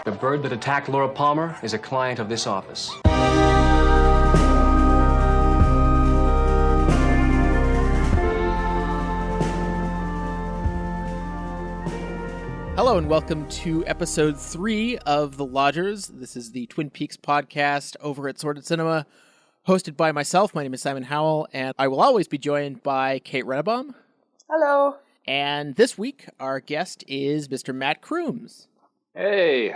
The bird that attacked Laura Palmer is a client of this office. Hello and welcome to episode 3 of The Lodgers. This is the Twin Peaks podcast over at Sorted Cinema, hosted by myself. My name is Simon Howell, and I will always be joined by Kate Rennebaum. Hello. And this week, our guest is Mr. Matt Croombs. Hey,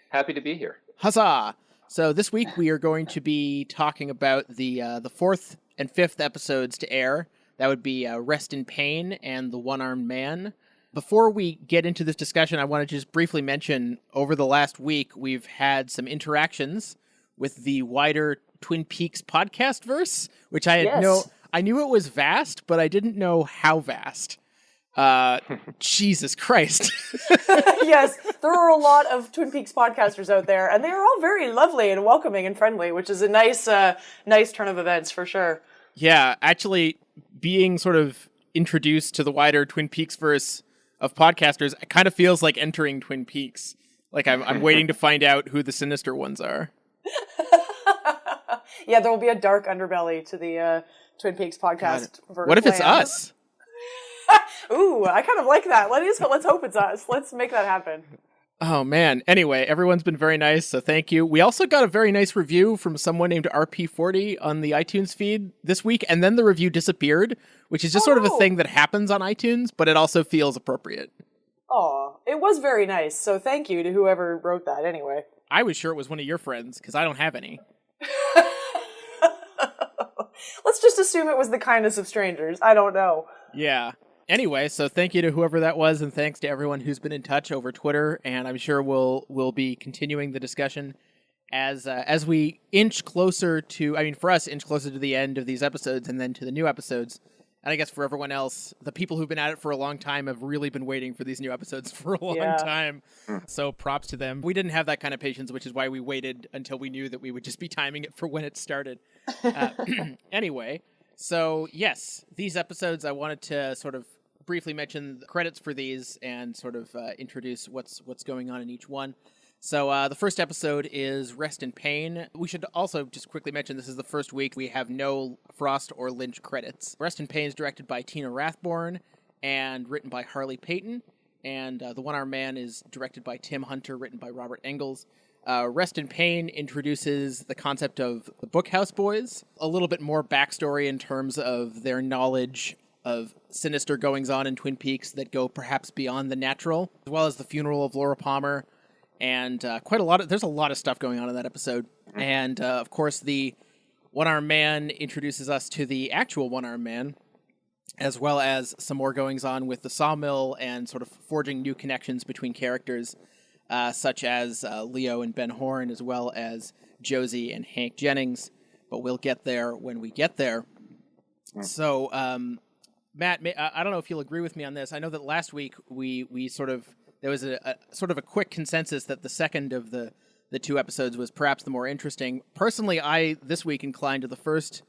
happy to be here. Huzzah! So this week we are going to be talking about the 4th and 5th episodes to air. That would be Rest in Pain and The One-Armed Man. Before we get into this discussion, I want to just briefly mention, over the last week, we've had some interactions with the wider Twin Peaks podcast verse, which I had I knew it was vast, but I didn't know how vast. Jesus Christ. Yes, there are a lot of Twin Peaks podcasters out there, and they are all very lovely and welcoming and friendly, which is a nice turn of events for sure. Yeah, actually, being sort of introduced to the wider Twin Peaks verse of podcasters, it kind of feels like entering Twin Peaks. Like I'm waiting to find out who the sinister ones are. Yeah, there will be a dark underbelly to the Twin Peaks podcast. What if it's us? Ooh, I kind of like that. Let's hope it's us. Let's make that happen. Oh, man. Anyway, everyone's been very nice, so thank you. We also got a very nice review from someone named RP40 on the iTunes feed this week, and then the review disappeared, which is just sort of a thing that happens on iTunes, but it also feels appropriate. Oh, it was very nice, so thank you to whoever wrote that anyway. I was sure it was one of your friends, because I don't have any. Let's just assume it was the kindness of strangers. I don't know. Yeah. Anyway, so thank you to whoever that was, and thanks to everyone who's been in touch over Twitter, and I'm sure we'll be continuing the discussion as we inch closer to, for us, inch closer to the end of these episodes and then to the new episodes. And I guess for everyone else, the people who've been at it for a long time have really been waiting for these new episodes for a long time. So props to them. We didn't have that kind of patience, which is why we waited until we knew that we would just be timing it for when it started. Anyway, so yes, these episodes, I wanted to sort of briefly mention the credits for these and sort of introduce what's going on in each one. So the first episode is Rest in Pain. We should also just quickly mention this is the first week we have no Frost or Lynch credits. Rest in Pain is directed by Tina Rathborn and written by Harley Payton. And The One-Armed Man is directed by Tim Hunter, written by Robert Engels. Rest in Pain introduces the concept of the Bookhouse Boys, a little bit more backstory in terms of their knowledge of sinister goings-on in Twin Peaks that go perhaps beyond the natural, as well as the funeral of Laura Palmer, and there's a lot of stuff going on in that episode. And, of course, the One-Armed Man introduces us to the actual One-Armed Man, as well as some more goings-on with the sawmill and sort of forging new connections between characters, such as Leo and Ben Horn, as well as Josie and Hank Jennings. But we'll get there when we get there. So, Matt, I don't know if you'll agree with me on this. I know that last week there was a sort of a quick consensus that the second of the two episodes was perhaps the more interesting. Personally, I this week inclined to the first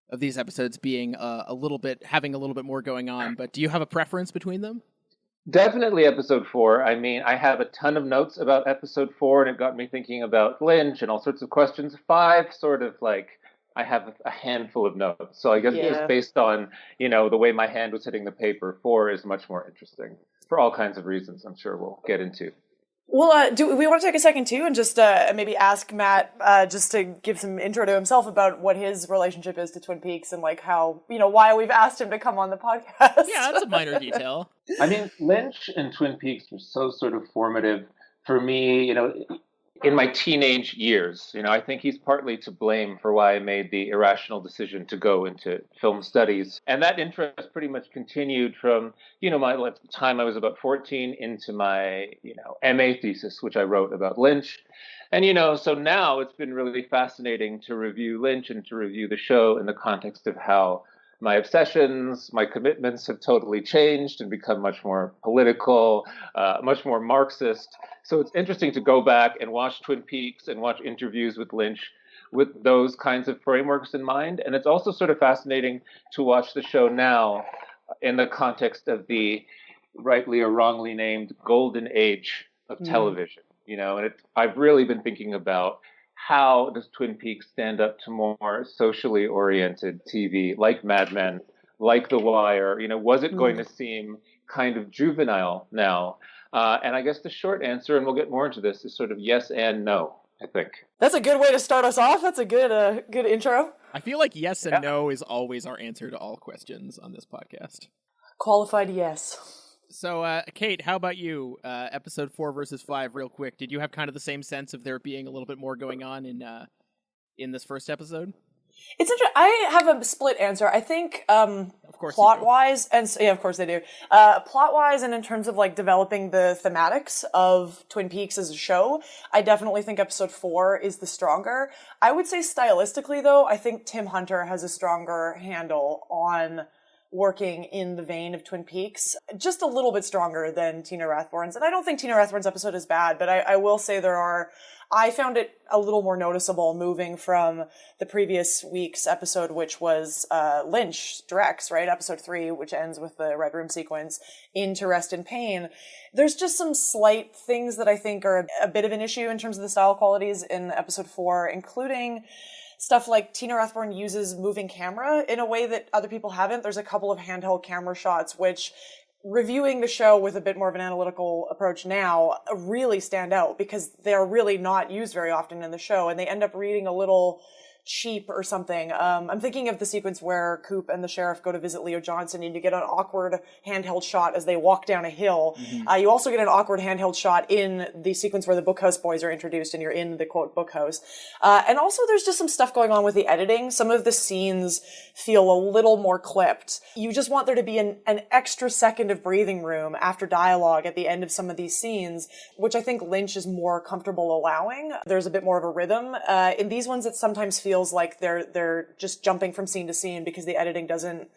of these episodes being having a little bit more going on. But do you have a preference between them? Definitely episode 4. I have a ton of notes about episode 4, and it got me thinking about Lynch and all sorts of questions. 5, sort of like, I have a handful of notes. So I guess just based on, the way my hand was hitting the paper, 4 is much more interesting for all kinds of reasons I'm sure we'll get into. Well, do we want to take a second, too, and just maybe ask Matt just to give some intro to himself about what his relationship is to Twin Peaks and, like, how, why we've asked him to come on the podcast? Yeah, that's a minor detail. Lynch and Twin Peaks were so sort of formative for me, in my teenage years. I think he's partly to blame for why I made the irrational decision to go into film studies. And that interest pretty much continued from, my time I was about 14 into my, MA thesis, which I wrote about Lynch. And, so now it's been really fascinating to review Lynch and to review the show in the context of how my obsessions, my commitments have totally changed and become much more political, much more Marxist. So it's interesting to go back and watch Twin Peaks and watch interviews with Lynch with those kinds of frameworks in mind. And it's also sort of fascinating to watch the show now in the context of the rightly or wrongly named golden age of television. And I've really been thinking about how does Twin Peaks stand up to more socially oriented TV like Mad Men, like The Wire? Was it going to seem kind of juvenile now? And I guess the short answer, and we'll get more into this, is sort of yes and no, I think. That's a good way to start us off. That's a good intro. I feel like yes and no is always our answer to all questions on this podcast. Qualified yes. So, Kate, how about you? Episode 4 versus 5, real quick. Did you have kind of the same sense of there being a little bit more going on in this first episode? It's interesting. I have a split answer. I think, of course, plot-wise, and yeah, of course they do. Plot-wise, and in terms of like developing the thematics of Twin Peaks as a show, I definitely think episode 4 is the stronger. I would say stylistically, though, I think Tim Hunter has a stronger handle on working in the vein of Twin Peaks, just a little bit stronger than Tina Rathborn's. And I don't think Tina Rathborn's episode is bad, but I will say I found it a little more noticeable moving from the previous week's episode, which was Lynch directs, right? Episode 3, which ends with the Red Room sequence, into Rest in Pain. There's just some slight things that I think are a bit of an issue in terms of the style qualities in episode 4, including stuff like Tina Rathborn uses moving camera in a way that other people haven't. There's a couple of handheld camera shots, which, reviewing the show with a bit more of an analytical approach now, really stand out because they're really not used very often in the show, and they end up reading a little cheap or something. I'm thinking of the sequence where Coop and the sheriff go to visit Leo Johnson, and you get an awkward handheld shot as they walk down a hill. Mm-hmm. You also get an awkward handheld shot in the sequence where the Bookhouse Boys are introduced, and you're in the, quote, Bookhouse. And also there's just some stuff going on with the editing. Some of the scenes feel a little more clipped. You just want there to be an extra second of breathing room after dialogue at the end of some of these scenes, which I think Lynch is more comfortable allowing. There's a bit more of a rhythm. In these ones, it sometimes feels like they're just jumping from scene to scene because the editing doesn't,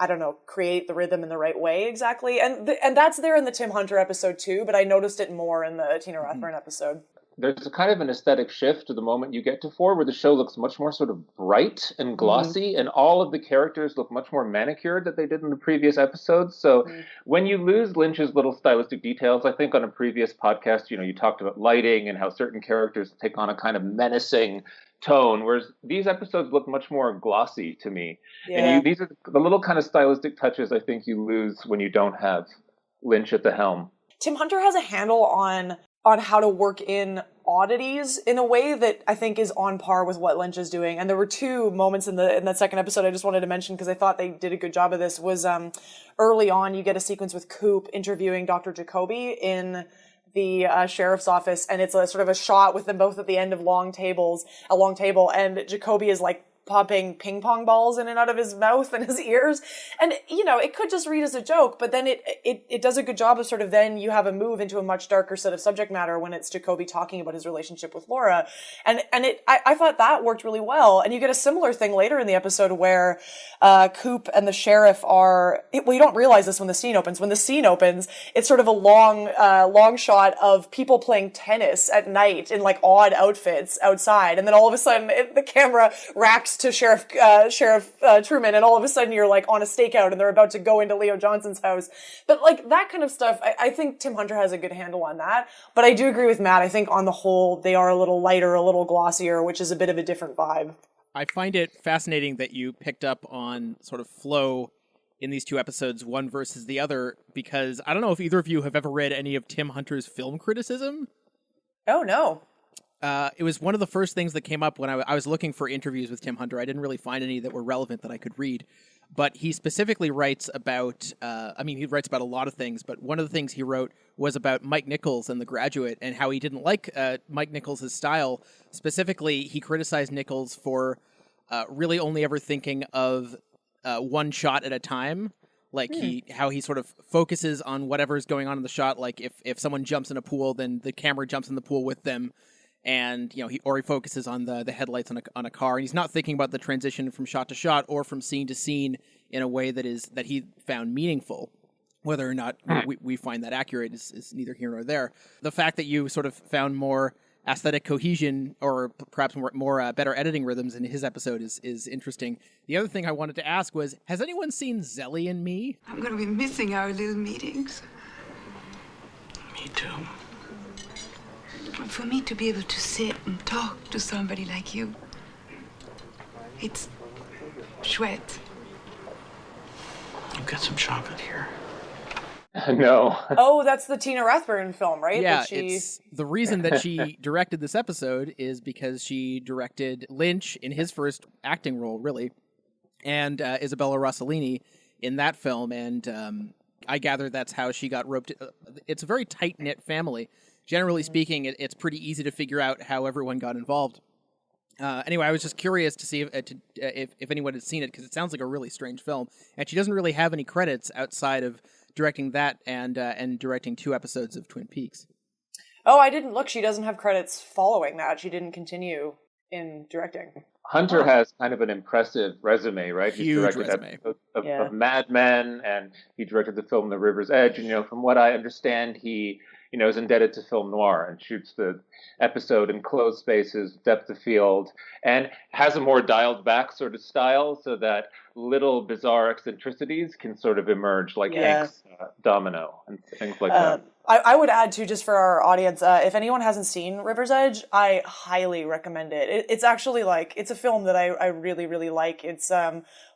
I don't know, create the rhythm in the right way exactly. And that's there in the Tim Hunter episode too, but I noticed it more in the Tina Rathborn episode. There's a kind of an aesthetic shift to the moment you get to 4 where the show looks much more sort of bright and glossy, and all of the characters look much more manicured than they did in the previous episodes. So when you lose Lynch's little stylistic details, I think on a previous podcast, you talked about lighting and how certain characters take on a kind of menacing tone, whereas these episodes look much more glossy to me. Yeah. And these are the little kind of stylistic touches I think you lose when you don't have Lynch at the helm. Tim Hunter has a handle on how to work in oddities in a way that I think is on par with what Lynch is doing. And there were 2 moments in that second episode I just wanted to mention because I thought they did a good job of this. Was early on, you get a sequence with Coop interviewing Dr. Jacoby in the sheriff's office, and it's a sort of a shot with them both at the end of a long table, and Jacoby is like popping ping pong balls in and out of his mouth and his ears. And, it could just read as a joke, but then it does a good job of sort of, then you have a move into a much darker set of subject matter when it's Jacoby talking about his relationship with Laura. And I thought that worked really well. And you get a similar thing later in the episode where Coop and the sheriff you don't realize this when the scene opens. When the scene opens, it's sort of a long shot of people playing tennis at night in like odd outfits outside. And then all of a sudden the camera racks to Sheriff Truman, and all of a sudden you're like on a stakeout and they're about to go into Leo Johnson's house. But like that kind of stuff, I think Tim Hunter has a good handle on that. But I do agree with Matt. I think on the whole, they are a little lighter, a little glossier, which is a bit of a different vibe. I find it fascinating that you picked up on sort of flow in these 2 episodes, one versus the other, because I don't know if either of you have ever read any of Tim Hunter's film criticism. Oh, no. It was one of the first things that came up when I was looking for interviews with Tim Hunter. I didn't really find any that were relevant that I could read. But he specifically writes about, he writes about a lot of things, but one of the things he wrote was about Mike Nichols and The Graduate and how he didn't like Mike Nichols' style. Specifically, he criticized Nichols for really only ever thinking of one shot at a time. Like how he sort of focuses on whatever's going on in the shot. Like if someone jumps in a pool, then the camera jumps in the pool with them. And, he focuses on the headlights on a car, and he's not thinking about the transition from shot to shot or from scene to scene in a way that he found meaningful. Whether or not we find that accurate is neither here nor there. The fact that you sort of found more aesthetic cohesion or perhaps more better editing rhythms in his episode is interesting. The other thing I wanted to ask was, has anyone seen Zelly and Me? I'm going to be missing our little meetings. Me too. For me to be able to sit and talk to somebody like you, it's chouette. You've got some chocolate here. No. Oh, that's the Tina Rathburn film, right? Yeah, That she... it's the reason that she directed this episode is because she directed Lynch in his first acting role, really, and Isabella Rossellini in that film, and I gather that's how she got roped. It's a very tight-knit family. Generally speaking, it's pretty easy to figure out how everyone got involved. Anyway, I was just curious to see if anyone had seen it, because it sounds like a really strange film, and she doesn't really have any credits outside of directing that and directing 2 episodes of Twin Peaks. Oh, I didn't look. She doesn't have credits following that. She didn't continue in directing. Hunter has kind of an impressive resume, right? Huge He's directed resume. episodes of Mad Men, and he directed the film The River's Edge. And, from what I understand, he, is indebted to film noir and shoots the episode in closed spaces, depth of field, and has a more dialed back sort of style so that little bizarre eccentricities can sort of emerge like Hank's domino and things like that. I would add too, just for our audience, if anyone hasn't seen River's Edge, I highly recommend it. It's actually it's a film that I really, really like. It's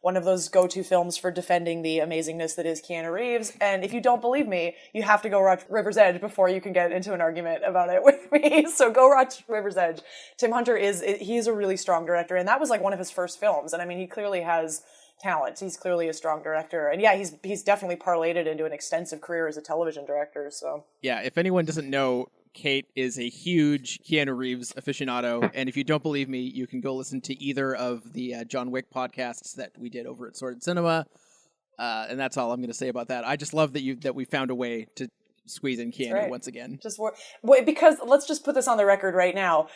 one of those go-to films for defending the amazingness that is Keanu Reeves. And if you don't believe me, you have to go watch River's Edge before you can get into an argument about it with me. So go watch River's Edge. Tim Hunter he's a really strong director, and that was one of his first films. And I mean, he clearly has talent. He's clearly a strong director, and he's definitely parlayed it into an extensive career as a television director. So yeah, if anyone doesn't know, Kate is a huge Keanu Reeves aficionado, and if you don't believe me, you can go listen to either of the John Wick podcasts that we did over at Sorted Cinema, and that's all I'm going to say about that. I just love that we found a way to squeeze in Keanu once again. Because let's just put this on the record right now.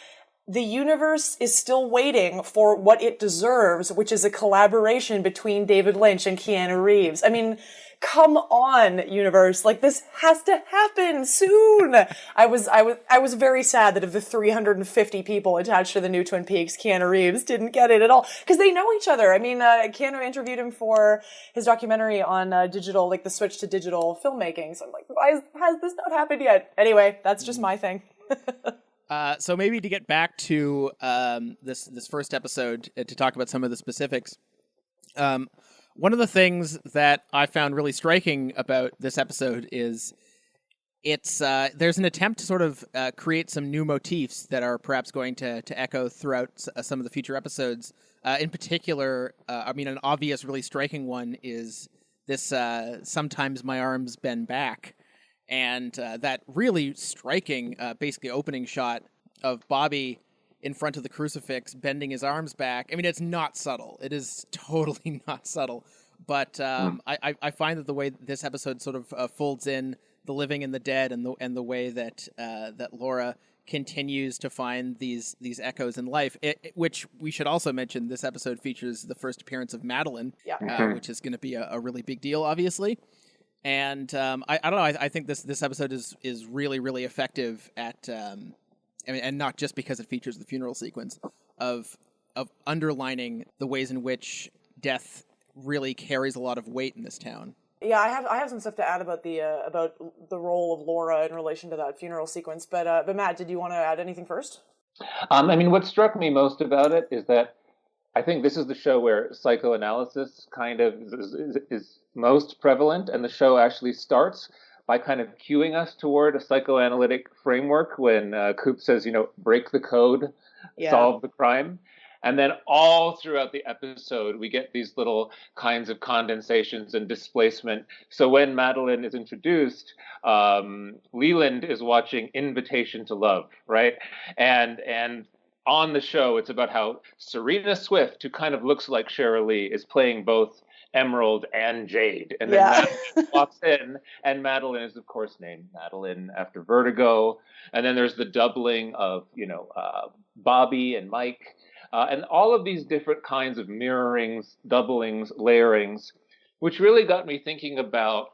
The universe is still waiting for what it deserves, which is a collaboration between David Lynch and Keanu Reeves. I mean, come on, universe. This has to happen soon. I was very sad that of the 350 people attached to the new Twin Peaks, Keanu Reeves didn't get it at all. Because they know each other. I mean, Keanu interviewed him for his documentary on digital, the switch to digital filmmaking. So I'm why has this not happened yet? Anyway, that's just my thing. So maybe to get back to this first episode to talk about some of the specifics, one of the things that I found really striking about this episode is there's an attempt to sort of create some new motifs that are perhaps going to echo throughout some of the future episodes. In particular, an obvious, really striking one is this "Sometimes My Arms Bend Back." And that really striking, basically opening shot of Bobby in front of the crucifix, bending his arms back. I mean, it's not subtle. It is totally not subtle. But I find that the way this episode sort of folds in the living and the dead, and the way that that Laura continues to find these echoes in life, which we should also mention. This episode features the first appearance of Madeline, which is going to be a really big deal, obviously. And I don't know. I think this episode is really, really effective at, and not just because it features the funeral sequence, of underlining the ways in which death really carries a lot of weight in this town. Yeah, I have some stuff to add about the role of Laura in relation to that funeral sequence. But Matt, did you want to add anything first? What struck me most about it is that I think this is the show where psychoanalysis kind of is most prevalent, and the show actually starts by kind of cueing us toward a psychoanalytic framework when Coop says, break the code, solve the crime. And then all throughout the episode, we get these little kinds of condensations and displacement. So when Madeline is introduced, Leland is watching Invitation to Love, right? And on the show, it's about how Serena Swift, who kind of looks like Sheryl Lee, is playing both Emerald and Jade. And then Madeline walks in, and Madeline is, of course, named Madeline after Vertigo. And then there's the doubling of, Bobby and Mike. And all of these different kinds of mirrorings, doublings, layerings, which really got me thinking about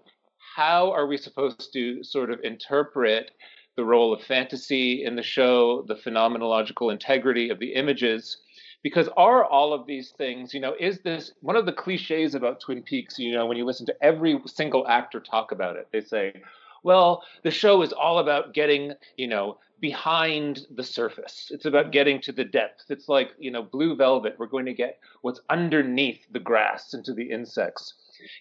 how are we supposed to sort of interpret the role of fantasy in the show, the phenomenological integrity of the images, because are all of these things, is this one of the cliches about Twin Peaks, when you listen to every single actor talk about it, they say, well, the show is all about getting, behind the surface. It's about getting to the depths. It's like, Blue Velvet. We're going to get what's underneath the grass into the insects.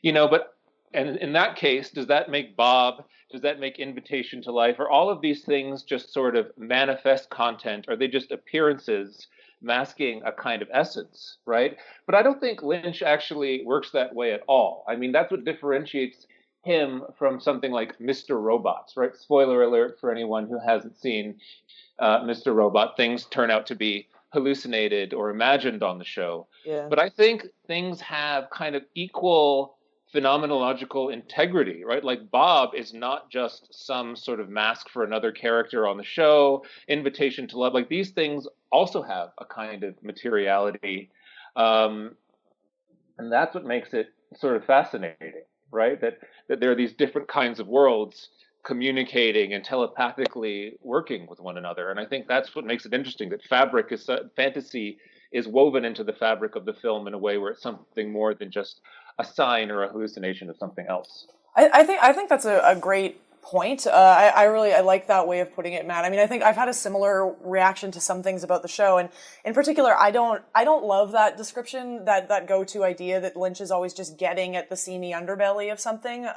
But and in that case, does that make Bob? Does that make Invitation to Life? Are all of these things just sort of manifest content? Are they just appearances masking a kind of essence, right? But I don't think Lynch actually works that way at all. I mean, that's what differentiates him from something like Mr. Robots, right? Spoiler alert for anyone who hasn't seen Mr. Robot. Things turn out to be hallucinated or imagined on the show. Yeah. But I think things have kind of equal phenomenological integrity, right? Like Bob is not just some sort of mask for another character on the show, Invitation to Love. Like these things also have a kind of materiality. And that's what makes it sort of fascinating, right? That there are these different kinds of worlds communicating and telepathically working with one another. And I think that's what makes it interesting, that fantasy is woven into the fabric of the film in a way where it's something more than just a sign or a hallucination of something else. I think that's a great point. I like that way of putting it, Matt. I mean, I think I've had a similar reaction to some things about the show, and in particular, I don't love that description, that go-to idea that Lynch is always just getting at the seamy underbelly of something.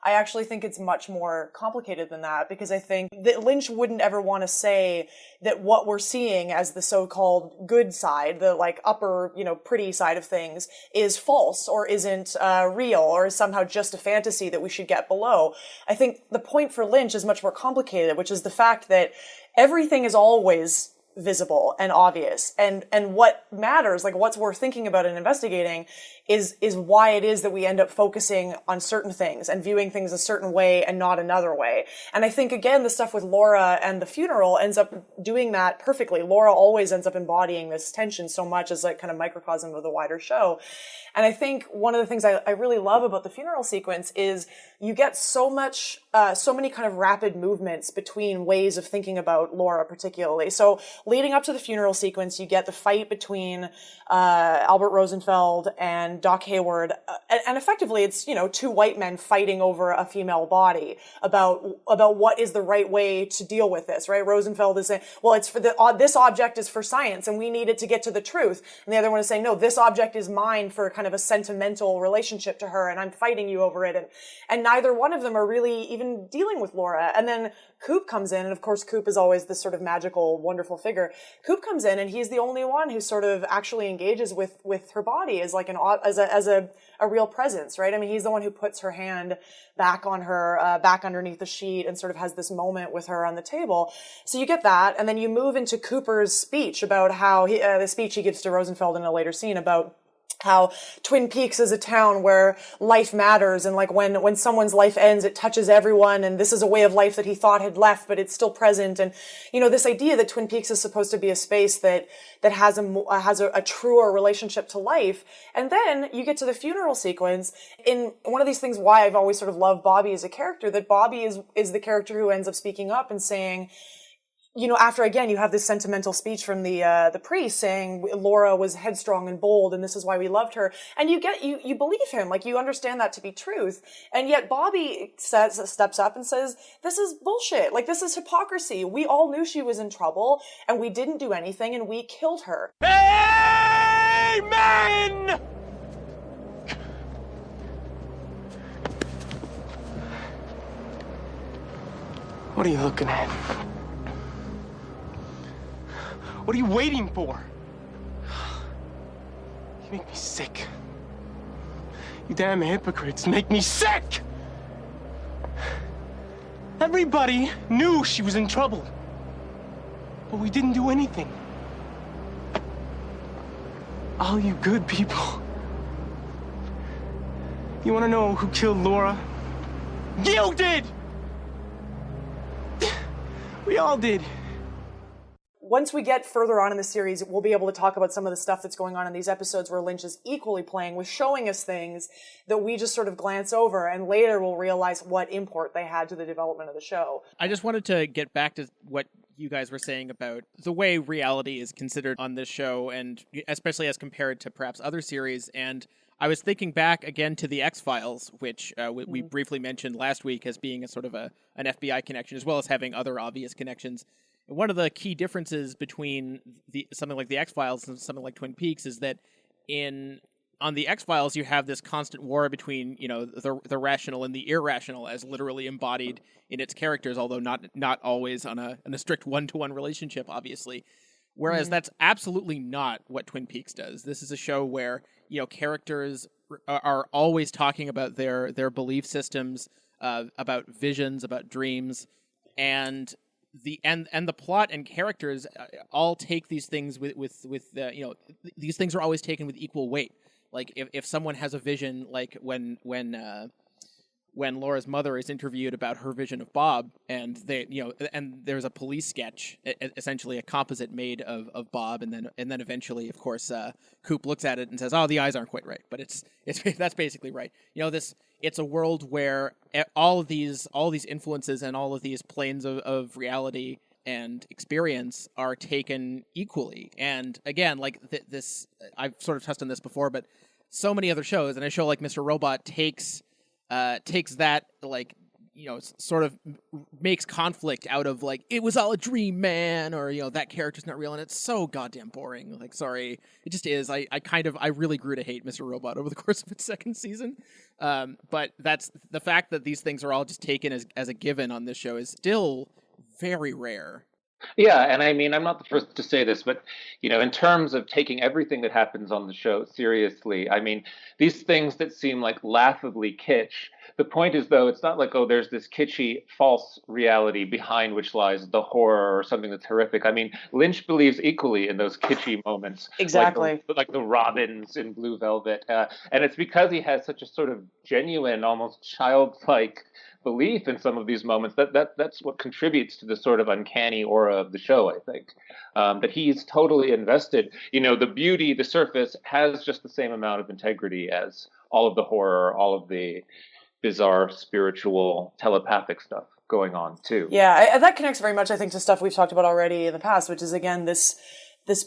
I actually think it's much more complicated than that, because I think that Lynch wouldn't ever want to say that what we're seeing as the so-called good side, the like upper, pretty side of things, is false or isn't real or is somehow just a fantasy that we should get below. I think the point for Lynch is much more complicated, which is the fact that everything is always visible and obvious, and what matters, like what's worth thinking about and investigating, is why it is that we end up focusing on certain things and viewing things a certain way and not another way. And I think, again, the stuff with Laura and the funeral ends up doing that perfectly. Laura always ends up embodying this tension so much as like kind of microcosm of the wider show. And I think one of the things I really love about the funeral sequence is you get so many kind of rapid movements between ways of thinking about Laura particularly. So leading up to the funeral sequence, you get the fight between Albert Rosenfeld and Doc Hayward. And effectively, it's, two white men fighting over a female body about what is the right way to deal with this, right? Rosenfeld is saying, well, it's for this object is for science and we need it to get to the truth. And the other one is saying, no, this object is mine for kind of a sentimental relationship to her and I'm fighting you over it. And neither one of them are really even dealing with Laura. And then Coop comes in, and of course Coop is always this sort of magical, wonderful figure. Coop comes in and he's the only one who sort of actually engages with her body as like as a real presence, right? I mean, he's the one who puts her hand back on her, back underneath the sheet and sort of has this moment with her on the table. So you get that, and then you move into Cooper's speech about how the speech he gives to Rosenfeld in a later scene about how Twin Peaks is a town where life matters, and like when someone's life ends, it touches everyone, and this is a way of life that he thought had left, but it's still present. And this idea that Twin Peaks is supposed to be a space that has a truer relationship to life. And then you get to the funeral sequence. In one of these things, why I've always sort of loved Bobby as a character, that Bobby is the character who ends up speaking up and saying, after, again, you have this sentimental speech from the priest saying Laura was headstrong and bold and this is why we loved her. And you believe him, like you understand that to be truth. And yet Bobby steps up and says, this is bullshit. Like, this is hypocrisy. We all knew she was in trouble and we didn't do anything and we killed her. Amen! What are you looking at? What are you waiting for? You make me sick. You damn hypocrites make me sick! Everybody knew she was in trouble. But we didn't do anything. All you good people. You wanna know who killed Laura? You did! We all did. Once we get further on in the series, we'll be able to talk about some of the stuff that's going on in these episodes where Lynch is equally playing with showing us things that we just sort of glance over, and later we'll realize what import they had to the development of the show. I just wanted to get back to what you guys were saying about the way reality is considered on this show, and especially as compared to perhaps other series. And I was thinking back again to the X-Files, which we briefly mentioned last week as being a sort of an FBI connection, as well as having other obvious connections. And one of the key differences between something like the X-Files and something like Twin Peaks is that on the X-Files, you have this constant war between, the rational and the irrational as literally embodied in its characters, although not always on a strict one-to-one relationship, obviously. Whereas that's absolutely not what Twin Peaks does. This is a show where, characters are always talking about their belief systems, about visions, about dreams, and the plot and characters all take these things with these things are always taken with equal weight. Like if someone has a vision, like when Laura's mother is interviewed about her vision of Bob, and and there's a police sketch, essentially a composite made of Bob, and then eventually, of course, Coop looks at it and says, "Oh, the eyes aren't quite right," but it's that's basically right. It's a world where all of these influences and all of these planes of reality and experience are taken equally. And again, like this, I've sort of touched on this before, but so many other shows, and a show like Mr. Robot takes that, like, sort of makes conflict out of, like, it was all a dream, man, or, that character's not real, and it's so goddamn boring. Like, sorry, it just is. I really grew to hate Mr. Robot over the course of its second season. But that's the fact that these things are all just taken as a given on this show is still very rare. Yeah, and I mean, I'm not the first to say this, but, in terms of taking everything that happens on the show seriously, I mean, these things that seem like laughably kitsch, the point is, though, it's not like, oh, there's this kitschy false reality behind which lies the horror or something that's horrific. I mean, Lynch believes equally in those kitschy moments. Exactly. Like the robins in Blue Velvet. And it's because he has such a sort of genuine, almost childlike belief in some of these moments that's what contributes to the sort of uncanny aura of the show, I think. That he's totally invested. The beauty, the surface, has just the same amount of integrity as all of the horror, all of the bizarre spiritual telepathic stuff going on too. Yeah, that connects very much, I think, to stuff we've talked about already in the past, which is, again, this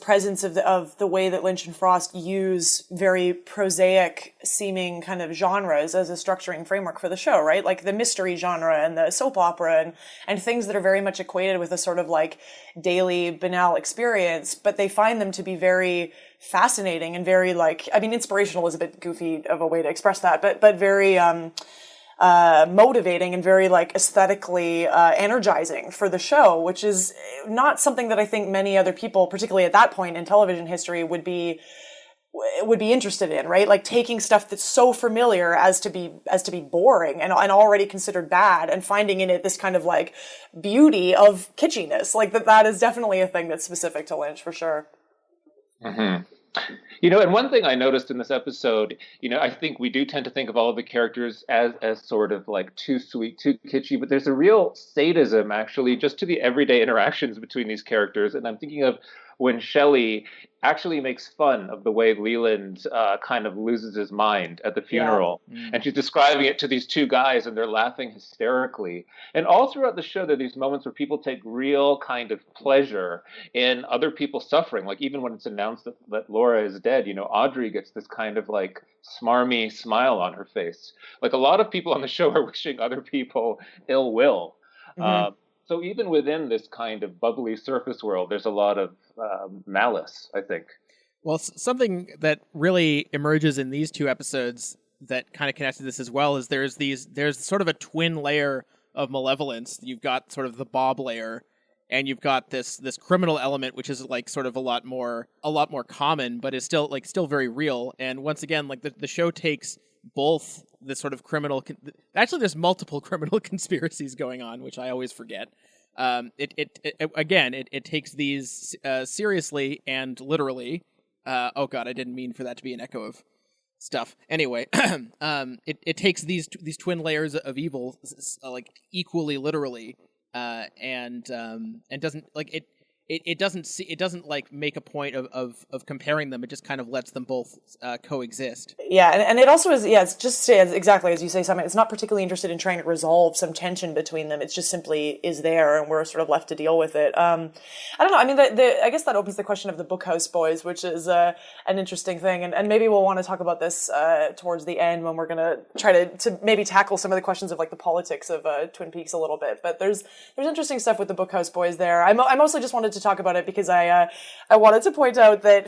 presence of the way that Lynch and Frost use very prosaic seeming kind of genres as a structuring framework for the show, right? Like the mystery genre and the soap opera and things that are very much equated with a sort of like daily banal experience, but they find them to be very fascinating and very, like, I mean, inspirational is a bit goofy of a way to express that, but very motivating and very, like, aesthetically energizing for the show, which is not something that I think many other people, particularly at that point in television history, would be interested in, right? Like taking stuff that's so familiar as to be boring and already considered bad, and finding in it this kind of like beauty of kitschiness. Like that is definitely a thing that's specific to Lynch for sure. Mm-hmm. And one thing I noticed in this episode, I think we do tend to think of all of the characters as sort of like too sweet, too kitschy, but there's a real sadism actually just to the everyday interactions between these characters. And I'm thinking of when Shelley actually makes fun of the way Leland kind of loses his mind at the funeral. Yeah. And she's describing it to these two guys, and they're laughing hysterically. And all throughout the show, there are these moments where people take real kind of pleasure in other people suffering. Like even when it's announced that Laura is dead, Audrey gets this kind of like smarmy smile on her face. Like a lot of people on the show are wishing other people ill will. Mm-hmm. So even within this kind of bubbly surface world, there's a lot of malice, I think. Well, something that really emerges in these two episodes that kind of connects to this as well is there's sort of a twin layer of malevolence. You've got sort of the Bob layer, and you've got this criminal element, which is like sort of a lot more common, but is still very real. And once again, like the show takes both the sort of criminal. Actually, there's multiple criminal conspiracies going on, which I always forget. It takes these seriously and literally. Oh God, I didn't mean for that to be an echo of stuff. Anyway, it takes these twin layers of evil like equally literally, and doesn't like it. it doesn't like make a point of comparing them. It just kind of lets them both coexist. Yeah, and it also is, it's just exactly as you say, Simon. It's not particularly interested in trying to resolve some tension between them. It's just simply is there, and we're sort of left to deal with it. I don't know. I mean, I guess that opens the question of the Bookhouse Boys, which is an interesting thing, and maybe we'll want to talk about this towards the end when we're going to try to maybe tackle some of the questions of like the politics of Twin Peaks a little bit. But there's interesting stuff with the Bookhouse Boys there. I mostly just wanted to talk about it because I wanted to point out that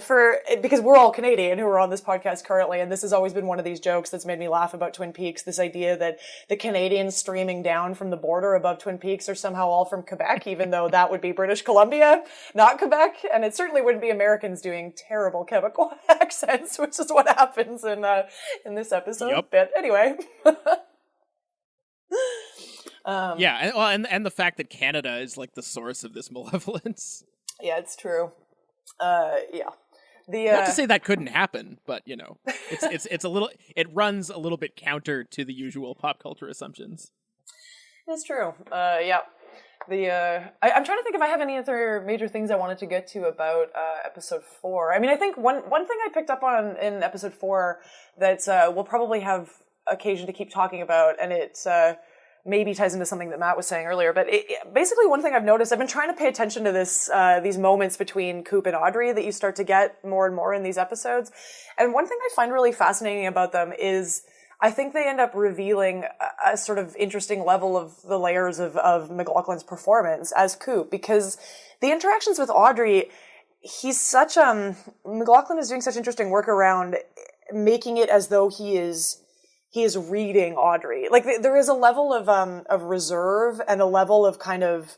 because we're all Canadian who are on this podcast currently, and this has always been one of these jokes that's made me laugh about Twin Peaks, this idea that the Canadians streaming down from the border above Twin Peaks are somehow all from Quebec, even though that would be British Columbia, not Quebec, and it certainly wouldn't be Americans doing terrible Quebecois accents, which is what happens in this episode. Yep. But anyway. And the fact that Canada is like the source of this malevolence. Yeah, it's true. Yeah. Not to say that couldn't happen, but you know, it's a little. It runs a little bit counter to the usual pop culture assumptions. It's true. Yeah. I'm trying to think if I have any other major things I wanted to get to about episode 4. I mean, I think one thing I picked up on in episode 4 that we'll probably have occasion to keep talking about, and it's maybe ties into something that Matt was saying earlier, but basically one thing I've noticed, I've been trying to pay attention to these moments between Coop and Audrey that you start to get more and more in these episodes. And one thing I find really fascinating about them is I think they end up revealing a sort of interesting level of the layers of McLaughlin's performance as Coop, because the interactions with Audrey, McLaughlin is doing such interesting work around making it as though he is reading Audrey. Like there is a level of reserve and a level of kind of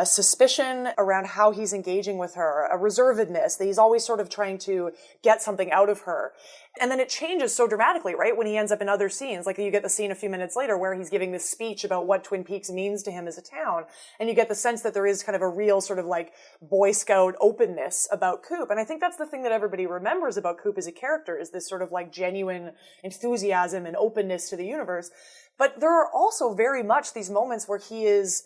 suspicion around how he's engaging with her, a reservedness that he's always sort of trying to get something out of her. And then it changes so dramatically, right? When he ends up in other scenes, like you get the scene a few minutes later where he's giving this speech about what Twin Peaks means to him as a town. And you get the sense that there is kind of a real sort of like Boy Scout openness about Coop. And I think that's the thing that everybody remembers about Coop as a character, is this sort of like genuine enthusiasm and openness to the universe. But there are also very much these moments where he is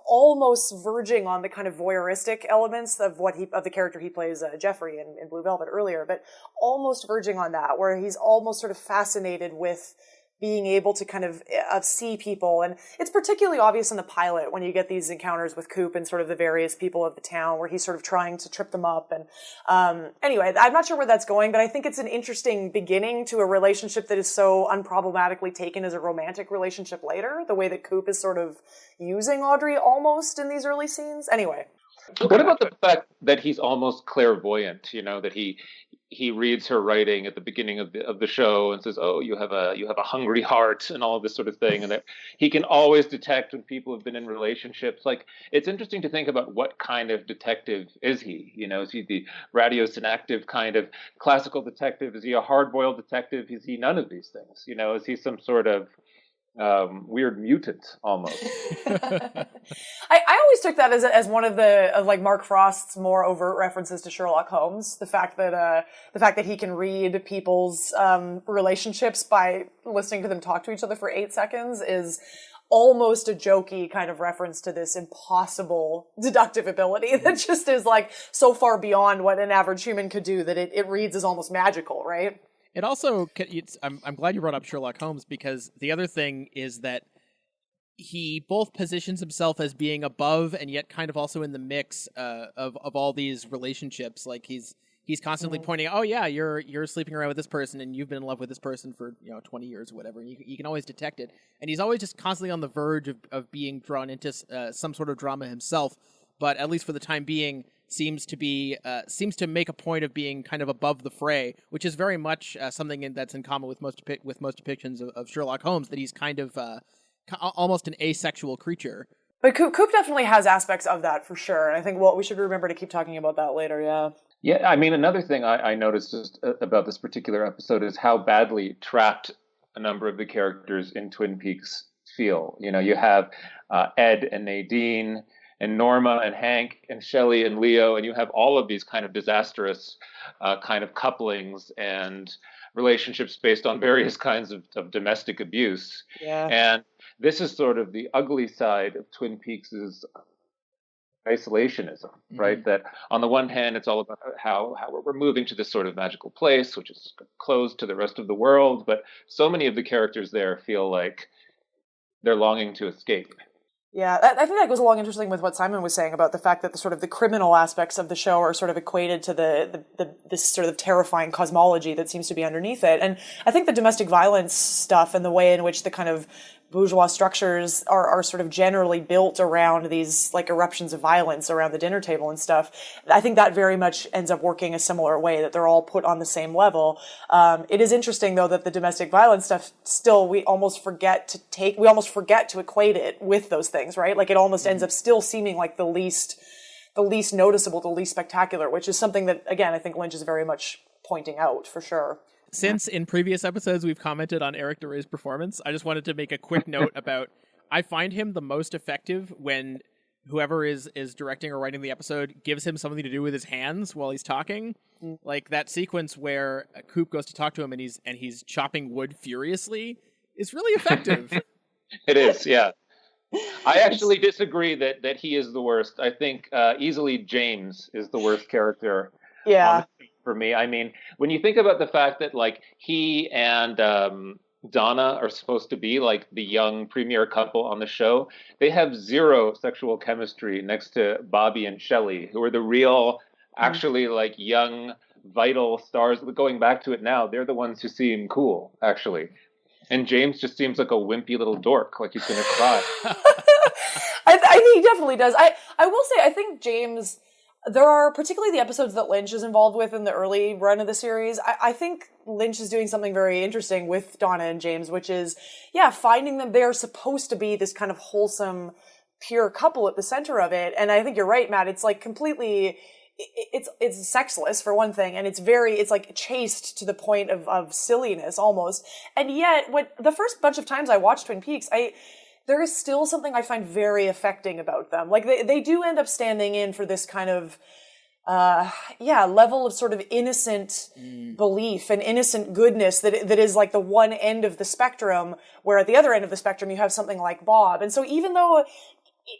almost verging on the kind of voyeuristic elements of the character he plays, Jeffrey in Blue Velvet earlier, but almost verging on that, where he's almost sort of fascinated with being able to kind of see people. And it's particularly obvious in the pilot when you get these encounters with Coop and sort of the various people of the town where he's sort of trying to trip them up. And anyway, I'm not sure where that's going, but I think it's an interesting beginning to a relationship that is so unproblematically taken as a romantic relationship later, the way that Coop is sort of using Audrey almost in these early scenes. Anyway. What about the fact that he's almost clairvoyant, that he reads her writing at the beginning of the show and says, "Oh, you have a hungry heart," and all of this sort of thing, and that he can always detect when people have been in relationships. Like, it's interesting to think about what kind of detective is he? Is he the radiosynactive kind of classical detective? Is he a hard-boiled detective? Is he none of these things? Is he some sort of weird mutant almost? I always took that as one of like Mark Frost's more overt references to Sherlock Holmes. The fact that he can read people's relationships by listening to them talk to each other for 8 seconds is almost a jokey kind of reference to this impossible deductive ability that just is like so far beyond what an average human could do that it reads as almost magical, right? It also, I'm glad you brought up Sherlock Holmes, because the other thing is that he both positions himself as being above and yet kind of also in the mix of all these relationships. Like he's constantly pointing out, oh yeah, you're sleeping around with this person and you've been in love with this person for 20 years or whatever. And you can always detect it, and he's always just constantly on the verge of being drawn into some sort of drama himself. But at least for the time being, seems to make a point of being kind of above the fray, which is very much something that's in common with most depictions of Sherlock Holmes, that he's kind of almost an asexual creature. But Coop definitely has aspects of that for sure. And I think we should remember to keep talking about that later. Yeah. Yeah, I mean, another thing I noticed just about this particular episode is how badly trapped a number of the characters in Twin Peaks feel. You have Ed and Nadine, and Norma and Hank and Shelley and Leo, and you have all of these kind of disastrous kind of couplings and relationships based on various kinds of domestic abuse. Yeah. And this is sort of the ugly side of Twin Peaks' isolationism, right? That on the one hand, it's all about how we're moving to this sort of magical place, which is closed to the rest of the world. But so many of the characters there feel like they're longing to escape. Yeah, I think that goes along interesting with what Simon was saying about the fact that the sort of the criminal aspects of the show are sort of equated to this sort of terrifying cosmology that seems to be underneath it. And I think the domestic violence stuff and the way in which the kind of bourgeois structures are sort of generally built around these like eruptions of violence around the dinner table and stuff. I think that very much ends up working a similar way, that they're all put on the same level. It is interesting though that the domestic violence stuff still, we almost forget to equate it with those things, right? Like it almost ends up still seeming like the least noticeable, the least spectacular, which is something that, again, I think Lynch is very much pointing out for sure. Since in previous episodes we've commented on Eric DeRay's performance, I just wanted to make a quick note about, I find him the most effective when whoever is directing or writing the episode gives him something to do with his hands while he's talking. Like that sequence where Coop goes to talk to him and he's chopping wood furiously is really effective. It is, yeah. I actually disagree that he is the worst. I think easily James is the worst character. Yeah. For me, I mean, when you think about the fact that like he and Donna are supposed to be like the young premier couple on the show, they have zero sexual chemistry next to Bobby and Shelley, who are the real, actually like young, vital stars. Going back to it now, they're the ones who seem cool, actually. And James just seems like a wimpy little dork, like he's gonna cry. I think he definitely does. I will say, I think James, there are particularly the episodes that Lynch is involved with in the early run of the series. I think Lynch is doing something very interesting with Donna and James, which is, finding them. They're supposed to be this kind of wholesome, pure couple at the center of it. And I think you're right, Matt. It's like completely, it's sexless for one thing. And it's like chaste to the point of silliness almost. And yet, the first bunch of times I watched Twin Peaks, there is still something I find very affecting about them. Like they do end up standing in for this kind of, level of sort of innocent belief and innocent goodness that is like the one end of the spectrum, where at the other end of the spectrum you have something like Bob. And so even though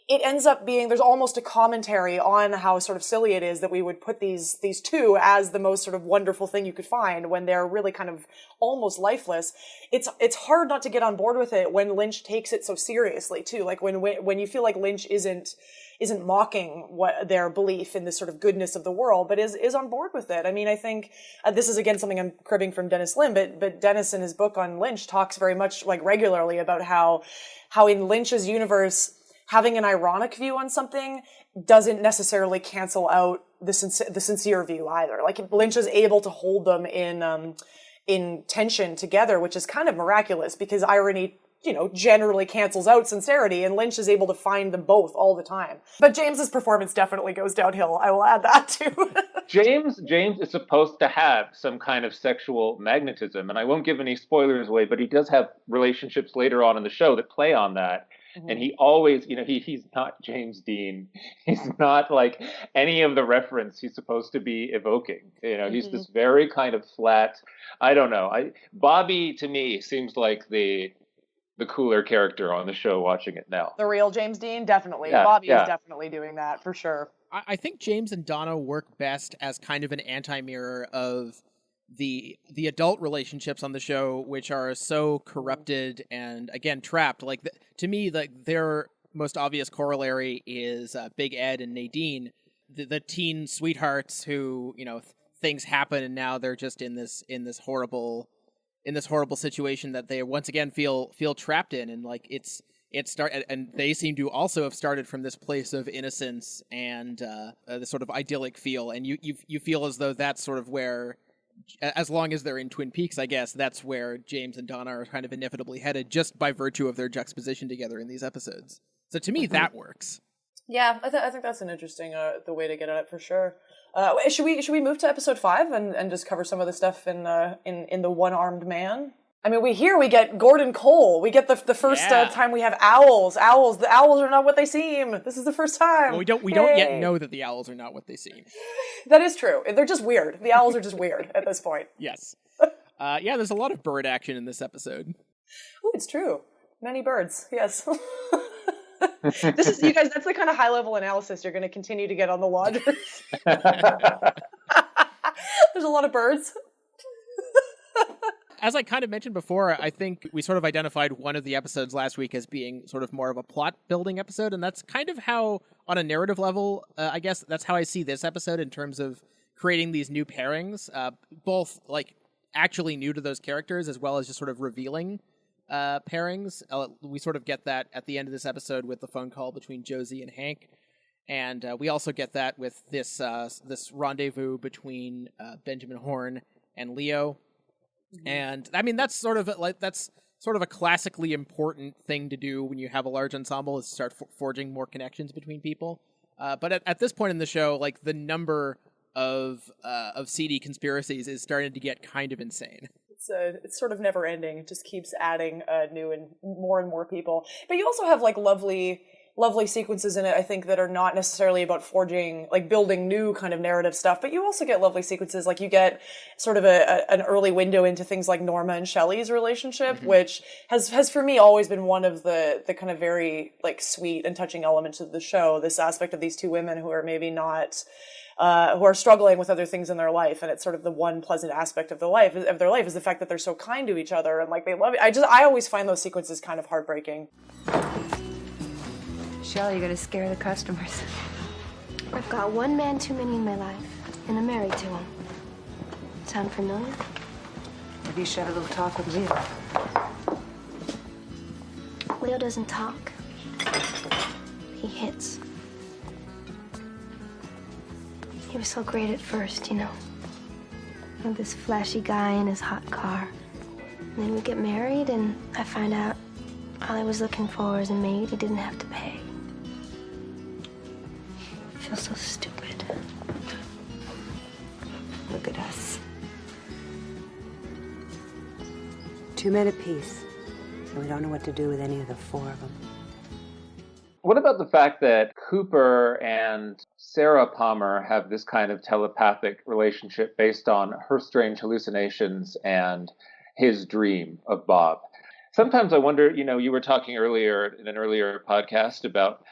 it ends up being, there's almost a commentary on how sort of silly it is that we would put these two as the most sort of wonderful thing you could find when they're really kind of almost lifeless. It's hard not to get on board with it when Lynch takes it so seriously too. Like when you feel like Lynch isn't mocking what their belief in this sort of goodness of the world, but is on board with it. I mean, I think this is again something I'm cribbing from Dennis Lim, but Dennis in his book on Lynch talks very much like regularly about how in Lynch's universe, having an ironic view on something doesn't necessarily cancel out the sincere view either. Like Lynch is able to hold them in tension together, which is kind of miraculous because irony, generally cancels out sincerity, and Lynch is able to find them both all the time. But James's performance definitely goes downhill. I will add that too. James is supposed to have some kind of sexual magnetism, and I won't give any spoilers away, but he does have relationships later on in the show that play on that. And he always, he's not James Dean. He's not like any of the reference he's supposed to be evoking. He's this very kind of flat, I don't know. Bobby to me seems like the cooler character on the show watching it now. The real James Dean, definitely. Yeah, Bobby is definitely doing that for sure. I think James and Donna work best as kind of an anti-mirror of the adult relationships on the show, which are so corrupted and again trapped. Like to me, like their most obvious corollary is Big Ed and Nadine, the teen sweethearts who things happen and now they're just in this horrible situation that they once again feel trapped in, and like and they seem to also have started from this place of innocence and this sort of idyllic feel, and you feel as though that's sort of where, as long as they're in Twin Peaks, I guess that's where James and Donna are kind of inevitably headed, just by virtue of their juxtaposition together in these episodes. So to me, that works. Yeah, I think that's an interesting the way to get at it for sure. Should we move to episode 5 and just cover some of the stuff in the One-Armed Man? I mean, we get Gordon Cole. We get the first time we have owls. The owls are not what they seem. This is the first time. Well, we don't yet know that the owls are not what they seem. That is true. They're just weird. The owls are just weird at this point. Yes. There's a lot of bird action in this episode. Oh, it's true. Many birds. Yes. This is, you guys, that's the kind of high level analysis you're going to continue to get on the Watchers. There's a lot of birds. As I kind of mentioned before, I think we sort of identified one of the episodes last week as being sort of more of a plot building episode. And that's kind of how, on a narrative level, I guess that's how I see this episode in terms of creating these new pairings, both like actually new to those characters as well as just sort of revealing pairings. We sort of get that at the end of this episode with the phone call between Josie and Hank. And we also get that with this this rendezvous between Benjamin Horne and Leo. And I mean, that's sort of a classically important thing to do when you have a large ensemble, is start forging more connections between people. But at this point in the show, like, the number of seedy conspiracies is starting to get kind of insane. It's sort of never ending. It just keeps adding new and more people. But you also have like lovely sequences in it, I think, that are not necessarily about forging, like building new kind of narrative stuff, but you also get lovely sequences. Like you get sort of an early window into things like Norma and Shelley's relationship, which has for me always been one of the kind of very like sweet and touching elements of the show. This aspect of these two women who are maybe not, who are struggling with other things in their life, and it's sort of the one pleasant aspect of their life is the fact that they're so kind to each other and like they love it. I always find those sequences kind of heartbreaking. Shelley, you gotta scare the customers. I've got one man too many in my life, and I'm married to him. Sound familiar? Maybe you should have a little talk with Leo. Leo doesn't talk. He hits. He was so great at first, you know. With this flashy guy in his hot car. And then we get married, and I find out all I was looking for was a maid he didn't have to pay. I feel so stupid. Look at us. 2 men apiece, and we don't know what to do with any of the 4 of them. What about the fact that Cooper and Sarah Palmer have this kind of telepathic relationship based on her strange hallucinations and his dream of Bob? Sometimes I wonder, you were talking earlier in an earlier podcast about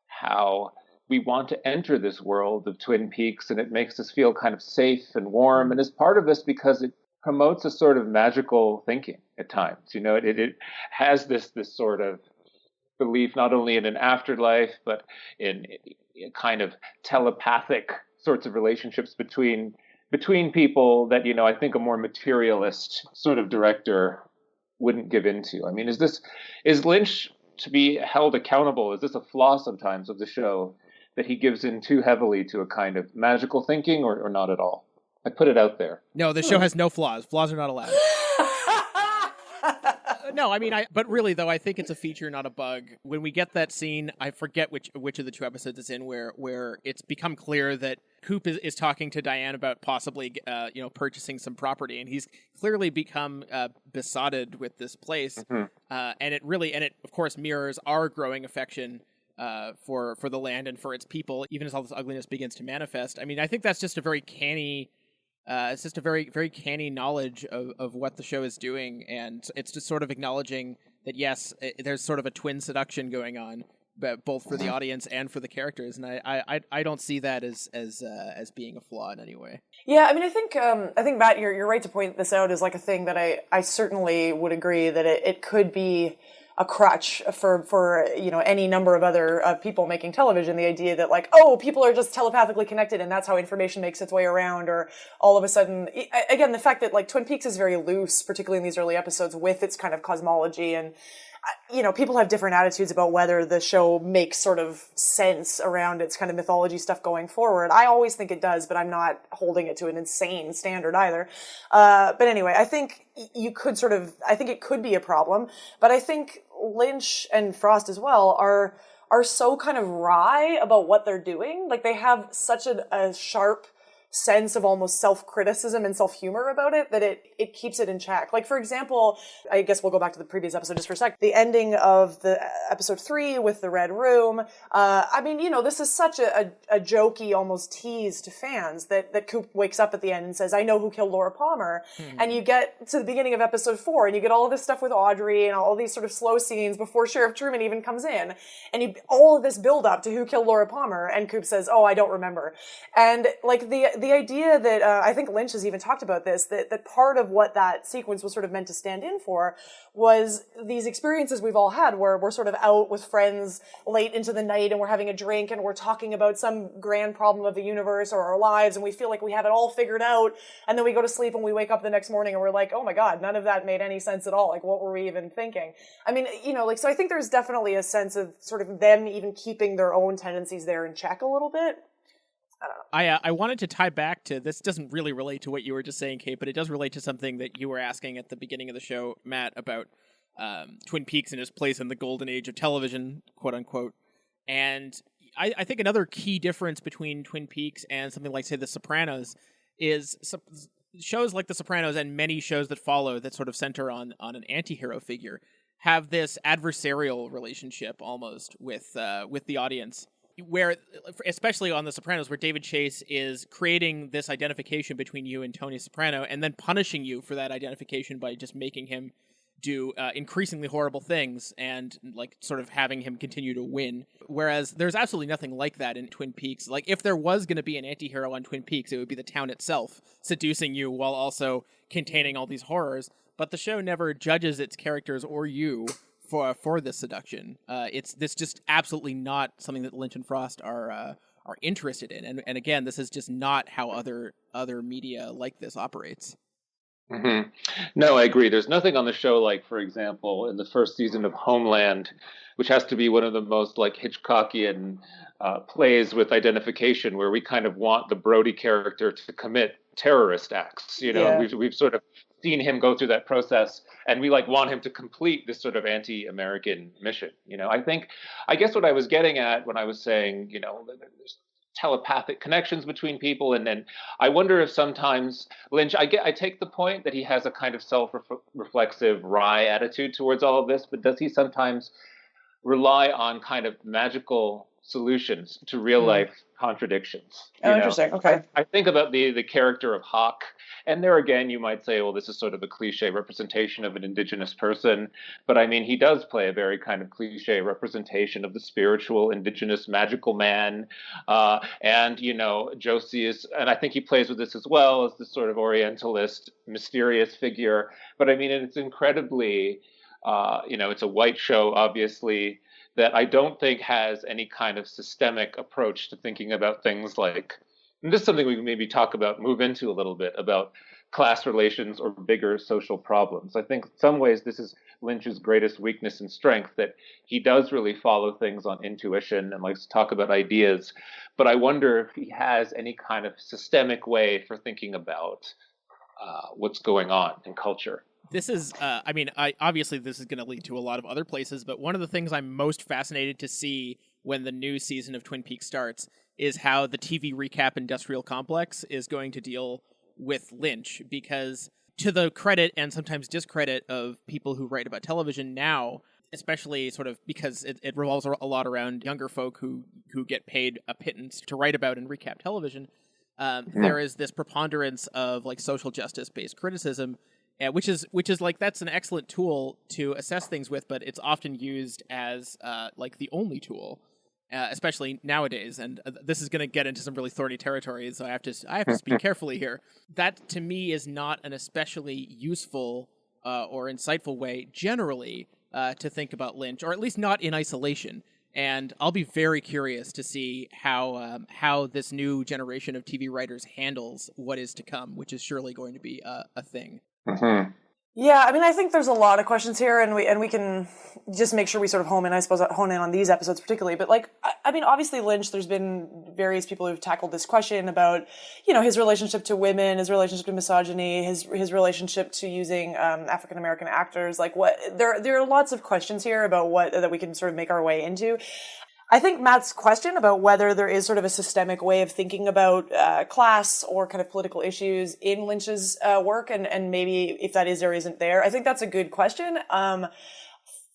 how we want to enter this world of Twin Peaks, and it makes us feel kind of safe and warm. And as part of this, because it promotes a sort of magical thinking at times. It has this sort of belief not only in an afterlife, but in kind of telepathic sorts of relationships between people that, I think a more materialist sort of director wouldn't give into. I mean, is Lynch to be held accountable? Is this a flaw sometimes of the show, that he gives in too heavily to a kind of magical thinking, or not at all? I put it out there. No, the show has no flaws. Flaws are not allowed. No, I mean, but really though, I think it's a feature, not a bug. When we get that scene, I forget which of the 2 episodes it's in, where it's become clear that Coop is talking to Diane about possibly, purchasing some property, and he's clearly become besotted with this place, and it of course mirrors our growing affection for the land and for its people, even as all this ugliness begins to manifest. I mean, I think that's just a very canny. It's just a very, very canny knowledge of what the show is doing, and it's just sort of acknowledging that yes, there's sort of a twin seduction going on, but both for the audience and for the characters, and I don't see that as being a flaw in any way. Yeah, I mean, I think Matt, you're right to point this out as like a thing that I certainly would agree that it could be a crutch for any number of other people making television. The idea that like, oh, people are just telepathically connected and that's how information makes its way around, or all of a sudden, again, the fact that like Twin Peaks is very loose, particularly in these early episodes, with its kind of cosmology, and people have different attitudes about whether the show makes sort of sense around its kind of mythology stuff going forward. I always think it does, but I'm not holding it to an insane standard either. But anyway, I think I think it could be a problem, but I think Lynch and Frost as well are so kind of wry about what they're doing. Like they have such a sharp sense of almost self-criticism and self-humor about it, that it keeps it in check. Like, for example, I guess we'll go back to the previous episode just for a sec. The ending of the episode 3 with the Red Room. I mean, you know, this is such a jokey, almost tease to fans that Coop wakes up at the end and says, I know who killed Laura Palmer. And you get to the beginning of episode 4 and you get all of this stuff with Audrey and all these sort of slow scenes before Sheriff Truman even comes in. And all of this build up to who killed Laura Palmer. And Coop says, oh, I don't remember. And like the idea that, I think Lynch has even talked about this, that part of what that sequence was sort of meant to stand in for was these experiences we've all had where we're sort of out with friends late into the night and we're having a drink and we're talking about some grand problem of the universe or our lives and we feel like we have it all figured out, and then we go to sleep and we wake up the next morning and we're like, oh my God, none of that made any sense at all. Like, what were we even thinking? I mean, you know, like, so I think there's definitely a sense of sort of them even keeping their own tendencies there in check a little bit. I don't know. I wanted to tie back to, this doesn't really relate to what you were just saying, Kate, but it does relate to something that you were asking at the beginning of the show, Matt, about Twin Peaks and its place in the golden age of television, quote unquote. And I think another key difference between Twin Peaks and something like, say, The Sopranos is shows like The Sopranos and many shows that follow that sort of center on an anti-hero figure have this adversarial relationship almost with the audience, where, especially on The Sopranos, where David Chase is creating this identification between you and Tony Soprano and then punishing you for that identification by just making him do increasingly horrible things and like sort of having him continue to win. Whereas there's absolutely nothing like that in Twin Peaks. Like, if there was going to be an anti-hero on Twin Peaks, it would be the town itself seducing you while also containing all these horrors. But the show never judges its characters or you for this seduction. It's just absolutely not something that Lynch and Frost are interested in. And again, this is just not how other media like this operates. Mm-hmm. No, I agree. There's nothing on the show like, for example, in the first season of Homeland, which has to be one of the most like Hitchcockian plays with identification, where we kind of want the Brody character to commit terrorist acts. You know, Yeah. we've sort of seen him go through that process, and we like want him to complete this sort of anti-American mission. You know, I guess what I was getting at when I was saying, you know, there's telepathic connections between people, and then I wonder if sometimes Lynch, I take the point that he has a kind of self-reflexive, wry attitude towards all of this, but does he sometimes rely on kind of magical solutions to real life contradictions? Oh, interesting. Okay. I think about the character of Hawk, and there again, you might say, well, this is sort of a cliche representation of an indigenous person, but I mean, he does play a very kind of cliche representation of the spiritual, indigenous, magical man, and, you know, Josie is, and I think he plays with this as well, as this sort of Orientalist, mysterious figure, but I mean, it's incredibly, you know, it's a white show, obviously, that I don't think has any kind of systemic approach to thinking about things like, and this is something we can maybe move into a little bit, about class relations or bigger social problems. I think in some ways this is Lynch's greatest weakness and strength, that he does really follow things on intuition and likes to talk about ideas. But I wonder if he has any kind of systemic way for thinking about what's going on in culture. This is, obviously this is going to lead to a lot of other places, but one of the things I'm most fascinated to see when the new season of Twin Peaks starts is how the TV recap industrial complex is going to deal with Lynch, because to the credit and sometimes discredit of people who write about television now, especially sort of because it revolves a lot around younger folk who get paid a pittance to write about and recap television, there is this preponderance of like social justice based criticism, which is like, that's an excellent tool to assess things with, but it's often used as like the only tool, especially nowadays. And this is going to get into some really thorny territory, so I have to speak carefully here. That to me is not an especially useful or insightful way generally to think about Lynch, or at least not in isolation. And I'll be very curious to see how this new generation of TV writers handles what is to come, which is surely going to be a thing. Mm-hmm. Yeah, I mean, I think there's a lot of questions here, and we can just make sure we sort of hone in on these episodes particularly. But like, I mean, obviously Lynch, there's been various people who've tackled this question about, you know, his relationship to women, his relationship to misogyny, his relationship to using African American actors. Like, what there are lots of questions here about what that we can sort of make our way into. I think Matt's question about whether there is sort of a systemic way of thinking about class or kind of political issues in Lynch's work, and maybe if that is or isn't there, I think that's a good question.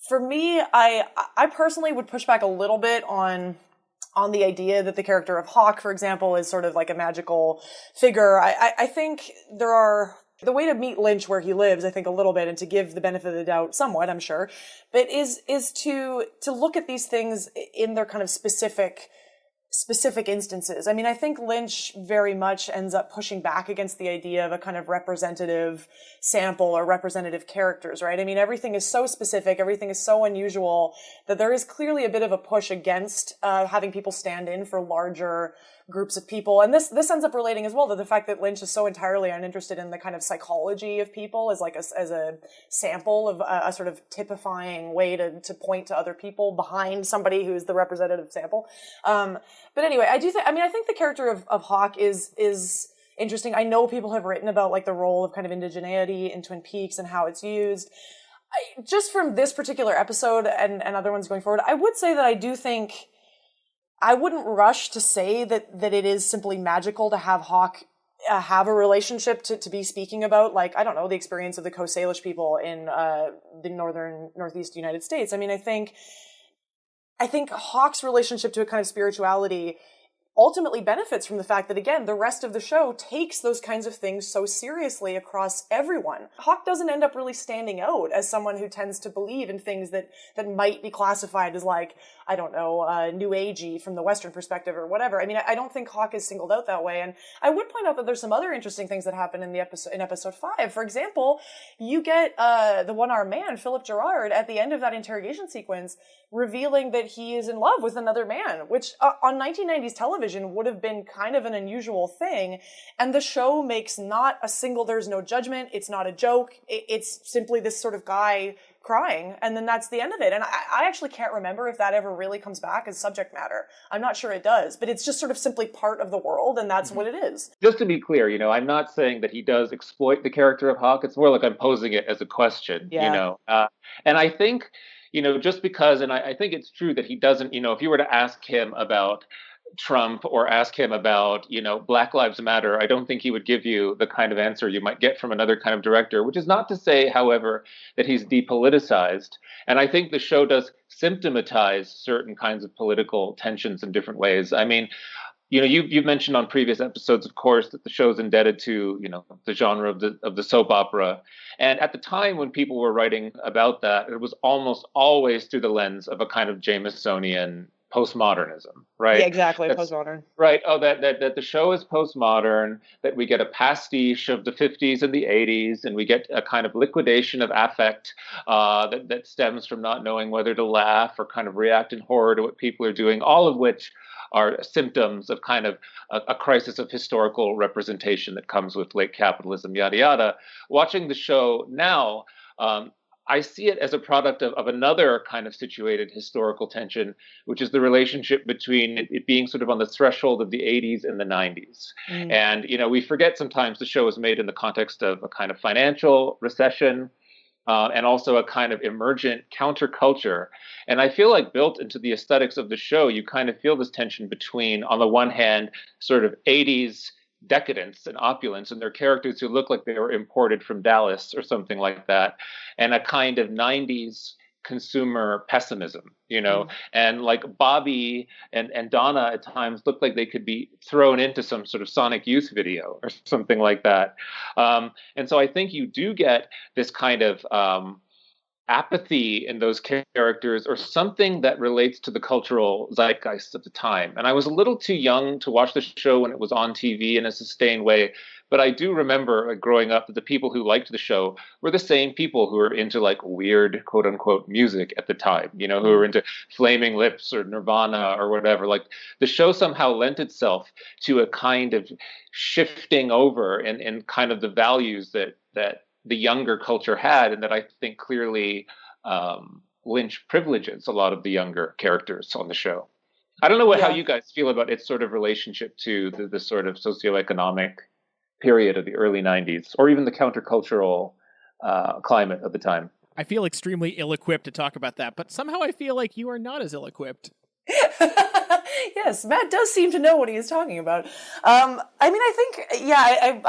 For me, I personally would push back a little bit on the idea that the character of Hawk, for example, is sort of like a magical figure. I think there are the way to meet Lynch where he lives, I think a little bit, and to give the benefit of the doubt somewhat, I'm sure, but is to look at these things in their kind of specific instances. I mean, I think Lynch very much ends up pushing back against the idea of a kind of representative sample or representative characters, right? I mean, everything is so specific, everything is so unusual that there is clearly a bit of a push against having people stand in for larger groups of people. And this ends up relating as well to the fact that Lynch is so entirely uninterested in the kind of psychology of people as like as a sample of a sort of typifying way to point to other people behind somebody who is the representative sample. But anyway, I think the character of Hawk is interesting. I know people have written about like the role of kind of indigeneity in Twin Peaks and how it's used. Just from this particular episode and other ones going forward, I would say that I do think I wouldn't rush to say that it is simply magical to have Hawk have a relationship to be speaking about, like, I don't know, the experience of the Coast Salish people in the northeast United States. I mean, I think Hawk's relationship to a kind of spirituality ultimately benefits from the fact that, again, the rest of the show takes those kinds of things so seriously across everyone. Hawk doesn't end up really standing out as someone who tends to believe in things that might be classified as, like, I don't know, new agey from the Western perspective or whatever. I mean, I don't think Hawk is singled out that way. And I would point out that there's some other interesting things that happen in episode 5. For example, you get the one-armed man, Philip Gerard, at the end of that interrogation sequence, revealing that he is in love with another man, which on 1990s television would have been kind of an unusual thing. And the show makes not a single, there's no judgment, it's not a joke, it's simply this sort of guy crying, and then that's the end of it. And I actually can't remember if that ever really comes back as subject matter. I'm not sure it does, but it's just sort of simply part of the world, and that's what it is. Just to be clear, I'm not saying that he does exploit the character of Hawk. It's more like I'm posing it as a question, and I think, just because, and I think it's true that he doesn't, if you were to ask him about Trump or ask him about, Black Lives Matter, I don't think he would give you the kind of answer you might get from another kind of director, which is not to say, however, that he's depoliticized. And I think the show does symptomatize certain kinds of political tensions in different ways. I mean, you've mentioned on previous episodes, of course, that the show's indebted to, the genre of the soap opera. And at the time when people were writing about that, it was almost always through the lens of a kind of Jamesonian postmodernism, right? Yeah, exactly. Postmodern. Right. Oh, that the show is postmodern, that we get a pastiche of the 50s and the 80s, and we get a kind of liquidation of affect that stems from not knowing whether to laugh or kind of react in horror to what people are doing, all of which are symptoms of kind of a crisis of historical representation that comes with late capitalism, yada, yada. Watching the show now, I see it as a product of another kind of situated historical tension, which is the relationship between it being sort of on the threshold of the 80s and the 90s. And, we forget sometimes the show was made in the context of a kind of financial recession and also a kind of emergent counterculture. And I feel like built into the aesthetics of the show, you kind of feel this tension between, on the one hand, sort of 80s decadence and opulence, and their characters who look like they were imported from Dallas or something like that, and a kind of 90s consumer pessimism, and like Bobby and Donna at times look like they could be thrown into some sort of Sonic Youth video or something like that. And so I think you do get this kind of apathy in those characters, or something that relates to the cultural zeitgeist of the time. And I was a little too young to watch the show when it was on TV in a sustained way, but I do remember growing up that the people who liked the show were the same people who were into like weird, quote unquote, music at the time, who were into Flaming Lips or Nirvana or whatever. Like the show somehow lent itself to a kind of shifting over in kind of the values that the younger culture had, and that I think clearly Lynch privileges a lot of the younger characters on the show. I don't know how you guys feel about its sort of relationship to the sort of socioeconomic period of the early 90s, or even the countercultural climate of the time. I feel extremely ill-equipped to talk about that, but somehow I feel like you are not as ill-equipped. Yes, Matt does seem to know what he is talking about. I think, yeah,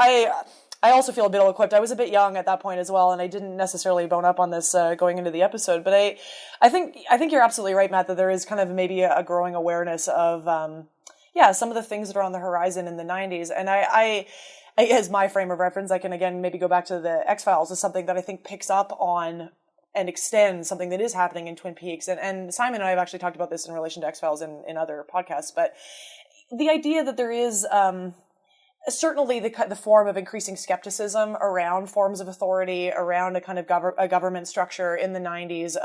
I also feel a bit ill-equipped. I was a bit young at that point as well, and I didn't necessarily bone up on this going into the episode. But I think you're absolutely right, Matt, that there is kind of maybe a growing awareness of, some of the things that are on the horizon in the 90s. And I as my frame of reference, I can again maybe go back to the X-Files as something that I think picks up on and extends something that is happening in Twin Peaks. And Simon and I have actually talked about this in relation to X-Files in other podcasts. But the idea that there is certainly the form of increasing skepticism around forms of authority, around a kind of a government structure in the 90s,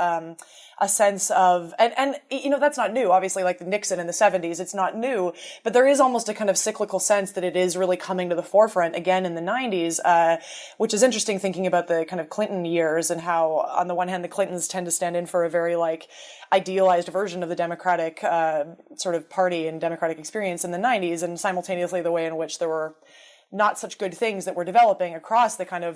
a sense of, and that's not new, obviously, like the Nixon in the 70s, it's not new, but there is almost a kind of cyclical sense that it is really coming to the forefront again in the 90s, which is interesting thinking about the kind of Clinton years and how, on the one hand, the Clintons tend to stand in for a very idealized version of the Democratic sort of party and Democratic experience in the 90s, and simultaneously the way in which there were not such good things that were developing across the kind of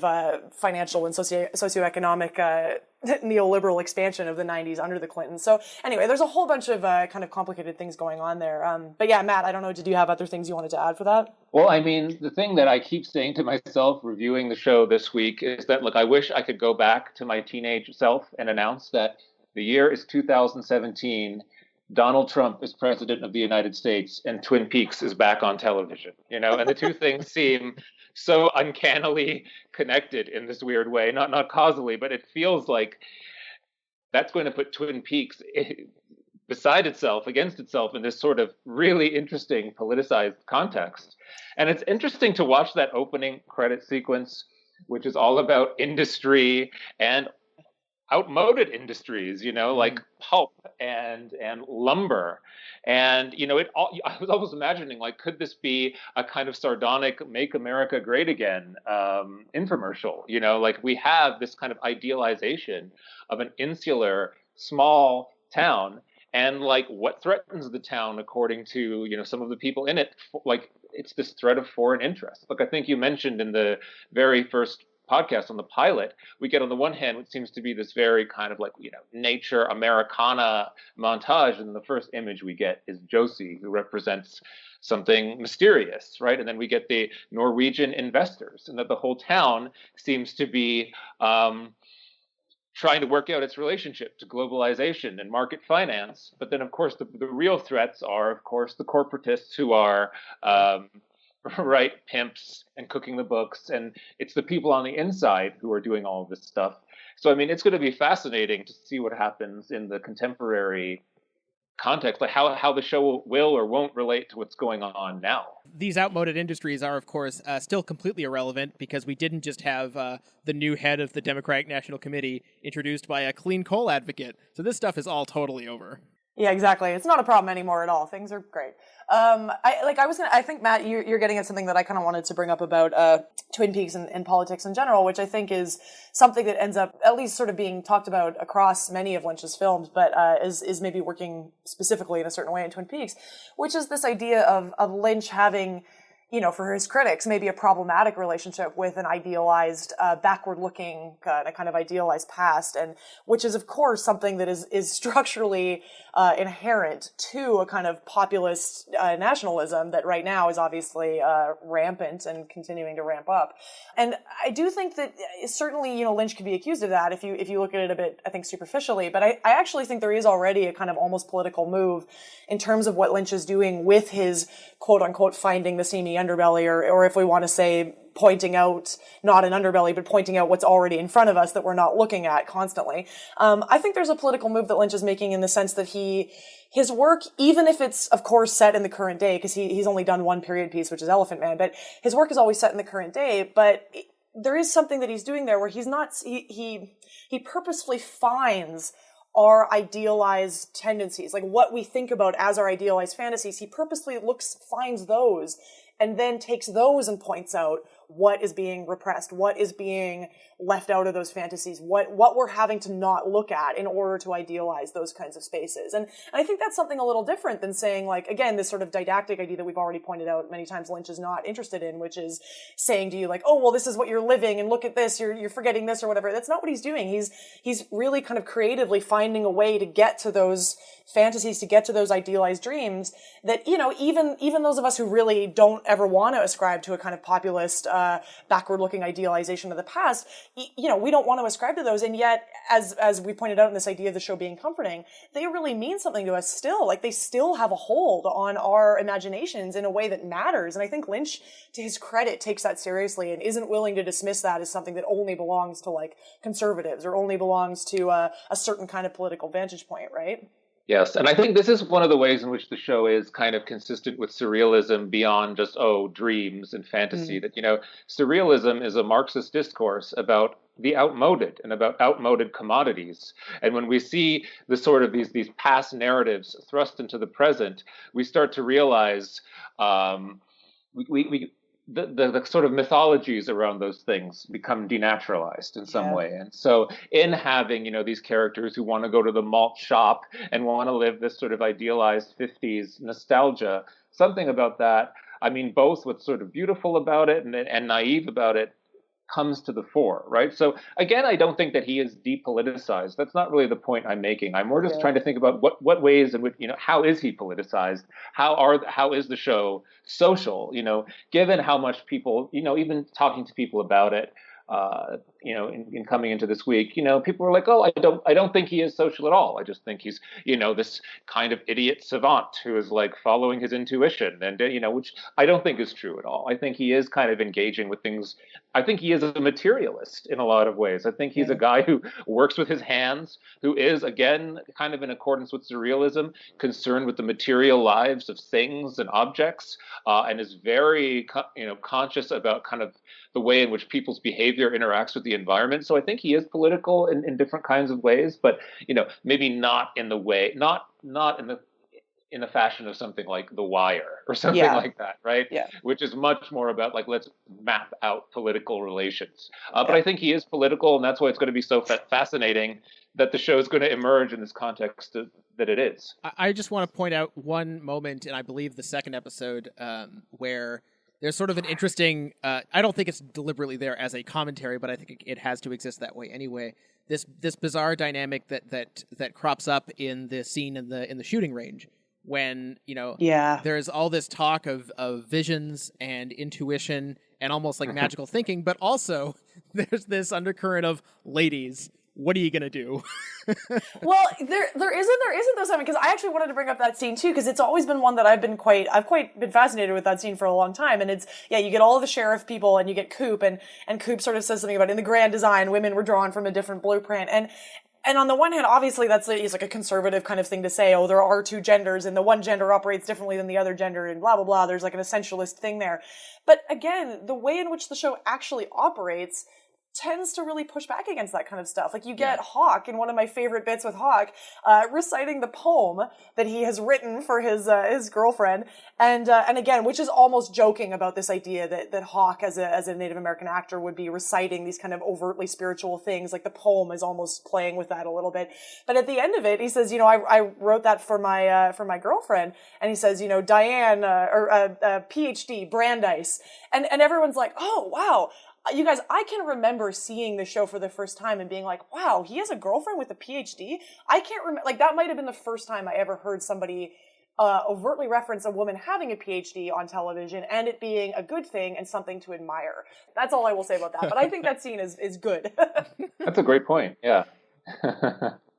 financial and socioeconomic neoliberal expansion of the 90s under the Clintons. So anyway, there's a whole bunch of kind of complicated things going on there. But yeah, Matt, I don't know, did you have other things you wanted to add for that? Well, I mean, the thing that I keep saying to myself reviewing the show this week is that, look, I wish I could go back to my teenage self and announce that the year is 2017. Donald Trump is president of the United States and Twin Peaks is back on television, and the two things seem so uncannily connected in this weird way, not causally, but it feels like that's going to put Twin Peaks beside itself, against itself in this sort of really interesting politicized context. And it's interesting to watch that opening credit sequence, which is all about industry and outmoded industries, like pulp and lumber. And, I was always imagining, could this be a kind of sardonic Make America Great Again infomercial? We have this kind of idealization of an insular, small town. And what threatens the town, according to, some of the people in it, it's this threat of foreign interest. Look, I think you mentioned in the very first podcast on the pilot, we get on the one hand what seems to be this very kind of nature Americana montage, and the first image we get is Josie, who represents something mysterious, right? And then we get the Norwegian investors, and that the whole town seems to be trying to work out its relationship to globalization and market finance. But then, of course, the real threats are, of course, the corporatists who are right, pimps and cooking the books, and it's the people on the inside who are doing all of this stuff. So I mean, it's going to be fascinating to see what happens in the contemporary context, how the show will or won't relate to what's going on now. These outmoded industries are, of course, still completely irrelevant because we didn't just have the new head of the Democratic National Committee introduced by a clean coal advocate. So this stuff is all totally over. Yeah, exactly. It's not a problem anymore at all. Things are great. I think, Matt, you're getting at something that I kind of wanted to bring up about Twin Peaks and politics in general, which I think is something that ends up at least sort of being talked about across many of Lynch's films, but is maybe working specifically in a certain way in Twin Peaks, which is this idea of Lynch having, for his critics, maybe a problematic relationship with an idealized, backward-looking, a kind of idealized past, and which is, of course, something that is structurally inherent to a kind of populist nationalism that right now is obviously rampant and continuing to ramp up. And I do think that certainly, Lynch could be accused of that if you look at it a bit, I think, superficially. But I actually think there is already a kind of almost political move in terms of what Lynch is doing with his quote-unquote finding the seamy underbelly, or if we want to say pointing out not an underbelly, but pointing out what's already in front of us that we're not looking at constantly. I think there's a political move that Lynch is making in the sense that his work, even if it's of course set in the current day, because he's only done one period piece, which is Elephant Man, but his work is always set in the current day. But there is something that he's doing there where he purposefully finds our idealized tendencies, like what we think about as our idealized fantasies. He purposely finds those and then takes those and points out what is being repressed, what is being left out of those fantasies, what we're having to not look at in order to idealize those kinds of spaces. And I think that's something a little different than saying, like, again, this sort of didactic idea that we've already pointed out many times Lynch is not interested in, which is saying to you, like, oh, well, this is what you're living, and look at this, you're forgetting this or whatever. That's not what he's doing. He's really kind of creatively finding a way to get to those fantasies, to get to those idealized dreams that, you know, even those of us who really don't ever want to ascribe to a kind of populist, backward-looking idealization of the past, you know, we don't want to ascribe to those. And yet, as we pointed out in this idea of the show being comforting, they really mean something to us still. Like, they still have a hold on our imaginations in a way that matters. And I think Lynch, to his credit, takes that seriously and isn't willing to dismiss that as something that only belongs to, like, conservatives or only belongs to a certain kind of political vantage point, right? Yes, and I think this is one of the ways in which the show is kind of consistent with surrealism beyond just, dreams and fantasy. That, you know, surrealism is a Marxist discourse about the outmoded and about outmoded commodities. And when we see the sort of these past narratives thrust into the present, we start to realize the sort of mythologies around those things become denaturalized in some way. And so in having, you know, these characters who want to go to the malt shop and want to live this sort of idealized 50s nostalgia, something about that, I mean, both what's sort of beautiful about it and naive about it comes to the fore, right? So again, I don't think that he is depoliticized. That's not really the point I'm making. I'm more just trying to think about what ways in which, you know, how is he politicized? How is the show social? You know, given how much people, you know, even talking to people about it, you know, in coming into this week, you know, people were like, oh, I don't think he is social at all. I just think he's, you know, this kind of idiot savant who is like following his intuition, and, you know, which I don't think is true at all. I think he is kind of engaging with things. I think he is a materialist in a lot of ways. I think he's a guy who works with his hands, who is, again, kind of in accordance with surrealism, concerned with the material lives of things and objects, and is very, you know, conscious about kind of the way in which people's behavior interacts with the environment. So I think he is political in different kinds of ways, but, you know, maybe not in the way, not in the fashion of something like The Wire or something like that, right? Yeah. Which is much more about, like, let's map out political relations. But I think he is political, and that's why it's going to be so fascinating that the show is going to emerge in this context that it is. I just want to point out one moment, and I believe the second episode, where there's sort of an interesting, I don't think it's deliberately there as a commentary, but I think it has to exist that way anyway. This bizarre dynamic that crops up in the scene in the shooting range, when, you know, there's all this talk of visions and intuition and almost like magical thinking, but also there's this undercurrent of, ladies, what are you gonna do? Well, there isn't those. I mean, because I actually wanted to bring up that scene too, because it's always been one that I've quite been fascinated with that scene for a long time. And it's, you get all of the sheriff people, and you get Coop, and Coop sort of says something about, in the grand design, women were drawn from a different blueprint. And on the one hand, obviously it's like a conservative kind of thing to say, oh, there are two genders and the one gender operates differently than the other gender and blah, blah, blah. There's like an essentialist thing there. But again, the way in which the show actually operates tends to really push back against that kind of stuff. Like, you get Hawk, in one of my favorite bits with Hawk, reciting the poem that he has written for his girlfriend, and again, which is almost joking about this idea that Hawk, as a Native American actor, would be reciting these kind of overtly spiritual things. Like, the poem is almost playing with that a little bit. But at the end of it, he says, I wrote that for my girlfriend, and he says, Diane, or PhD, Brandeis, and everyone's like, oh wow. You guys, I can remember seeing the show for the first time and being like, wow, he has a girlfriend with a PhD? I can't remember, like, that might have been the first time I ever heard somebody overtly reference a woman having a PhD on television, and it being a good thing and something to admire. That's all I will say about that, but I think that scene is good. That's a great point, yeah.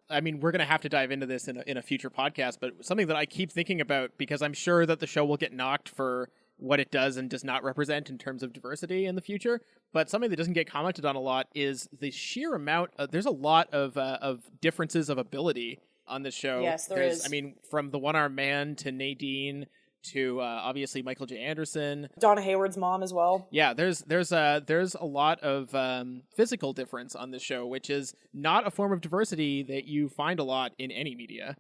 I mean, we're going to have to dive into this in a future podcast, but something that I keep thinking about, because I'm sure that the show will get knocked for what it does and does not represent in terms of diversity in the future. But something that doesn't get commented on a lot is the sheer amount there's a lot of differences of ability on this show. Yes, there is. I mean, from the one-armed man to Nadine to obviously Michael J. Anderson. Donna Hayward's mom as well. Yeah, there's a lot of physical difference on this show, which is not a form of diversity that you find a lot in any media.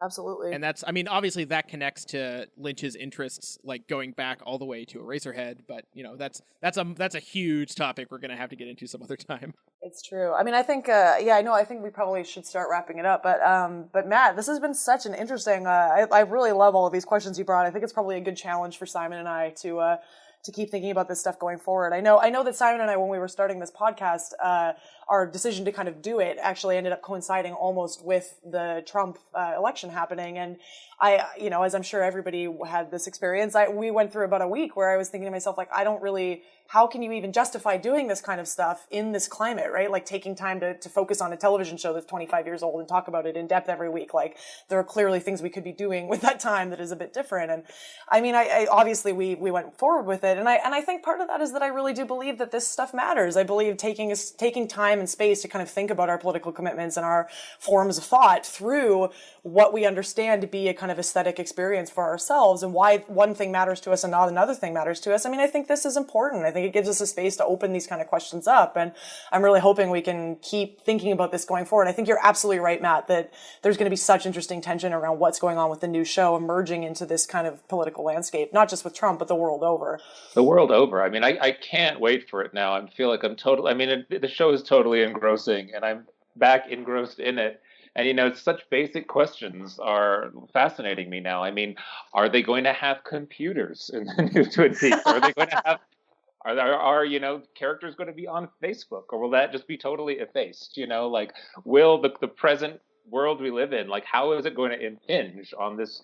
Absolutely. And that's, I mean, obviously that connects to Lynch's interests, like going back all the way to Eraserhead. But that's a huge topic we're gonna have to get into some other time. It's true. I mean, I think, I think we probably should start wrapping it up. But Matt, this has been such an interesting. I really love all of these questions you brought. I think it's probably a good challenge for Simon and I to keep thinking about this stuff going forward. I know that Simon and I, when we were starting this podcast, our decision to kind of do it actually ended up coinciding almost with the Trump election happening. And I, as I'm sure everybody had this experience, we went through about a week where I was thinking to myself, like, how can you even justify doing this kind of stuff in this climate, right? Like taking time to focus on a television show that's 25 years old and talk about it in depth every week. Like there are clearly things we could be doing with that time that is a bit different. And I mean, I obviously we went forward with it. And I think part of that is that I really do believe that this stuff matters. I believe taking time and space to kind of think about our political commitments and our forms of thought through what we understand to be a kind of aesthetic experience for ourselves and why one thing matters to us and not another thing matters to us. I mean, I think this is important. I think it gives us a space to open these kind of questions up. And I'm really hoping we can keep thinking about this going forward. I think you're absolutely right, Matt, that there's going to be such interesting tension around what's going on with the new show emerging into this kind of political landscape, not just with Trump, but the world over. The world over. I mean, I can't wait for it now. I feel like the show is totally engrossing and I'm back engrossed in it. And, such basic questions are fascinating me now. I mean, are they going to have computers in the new Twin Peaks? Are they going to have, are characters going to be on Facebook? Or will that just be totally effaced? Like, will the present world we live in, like, how is it going to impinge on this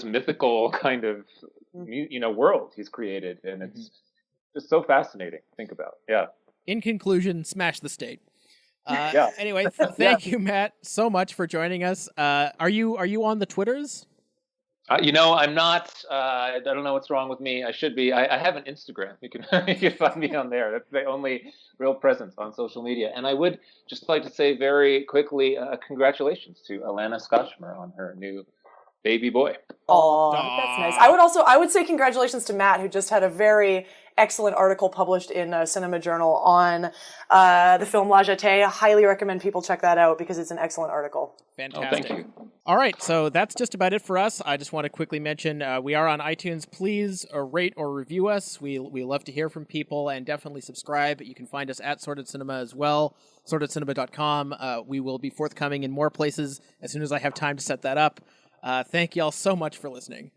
mythical kind of, world he's created? And it's just so fascinating to think about. Yeah. In conclusion, smash the state. Yeah. Anyway, thank you, Matt, so much for joining us. Are you on the Twitters? I'm not. I don't know what's wrong with me. I should be. I have an Instagram. You can find me on there. That's the only real presence on social media. And I would just like to say very quickly, congratulations to Alana Scotchmer on her new baby boy. Oh, that's nice. I would say congratulations to Matt, who just had a very excellent article published in Cinema Journal on the film La Jetée. I highly recommend people check that out because it's an excellent article. Fantastic. Oh, thank you. All right, so that's just about it for us. I just want to quickly mention we are on iTunes. Please rate or review us. We love to hear from people, and definitely subscribe. You can find us at Sorted Cinema as well, sortedcinema.com. We will be forthcoming in more places as soon as I have time to set that up. Thank y'all so much for listening.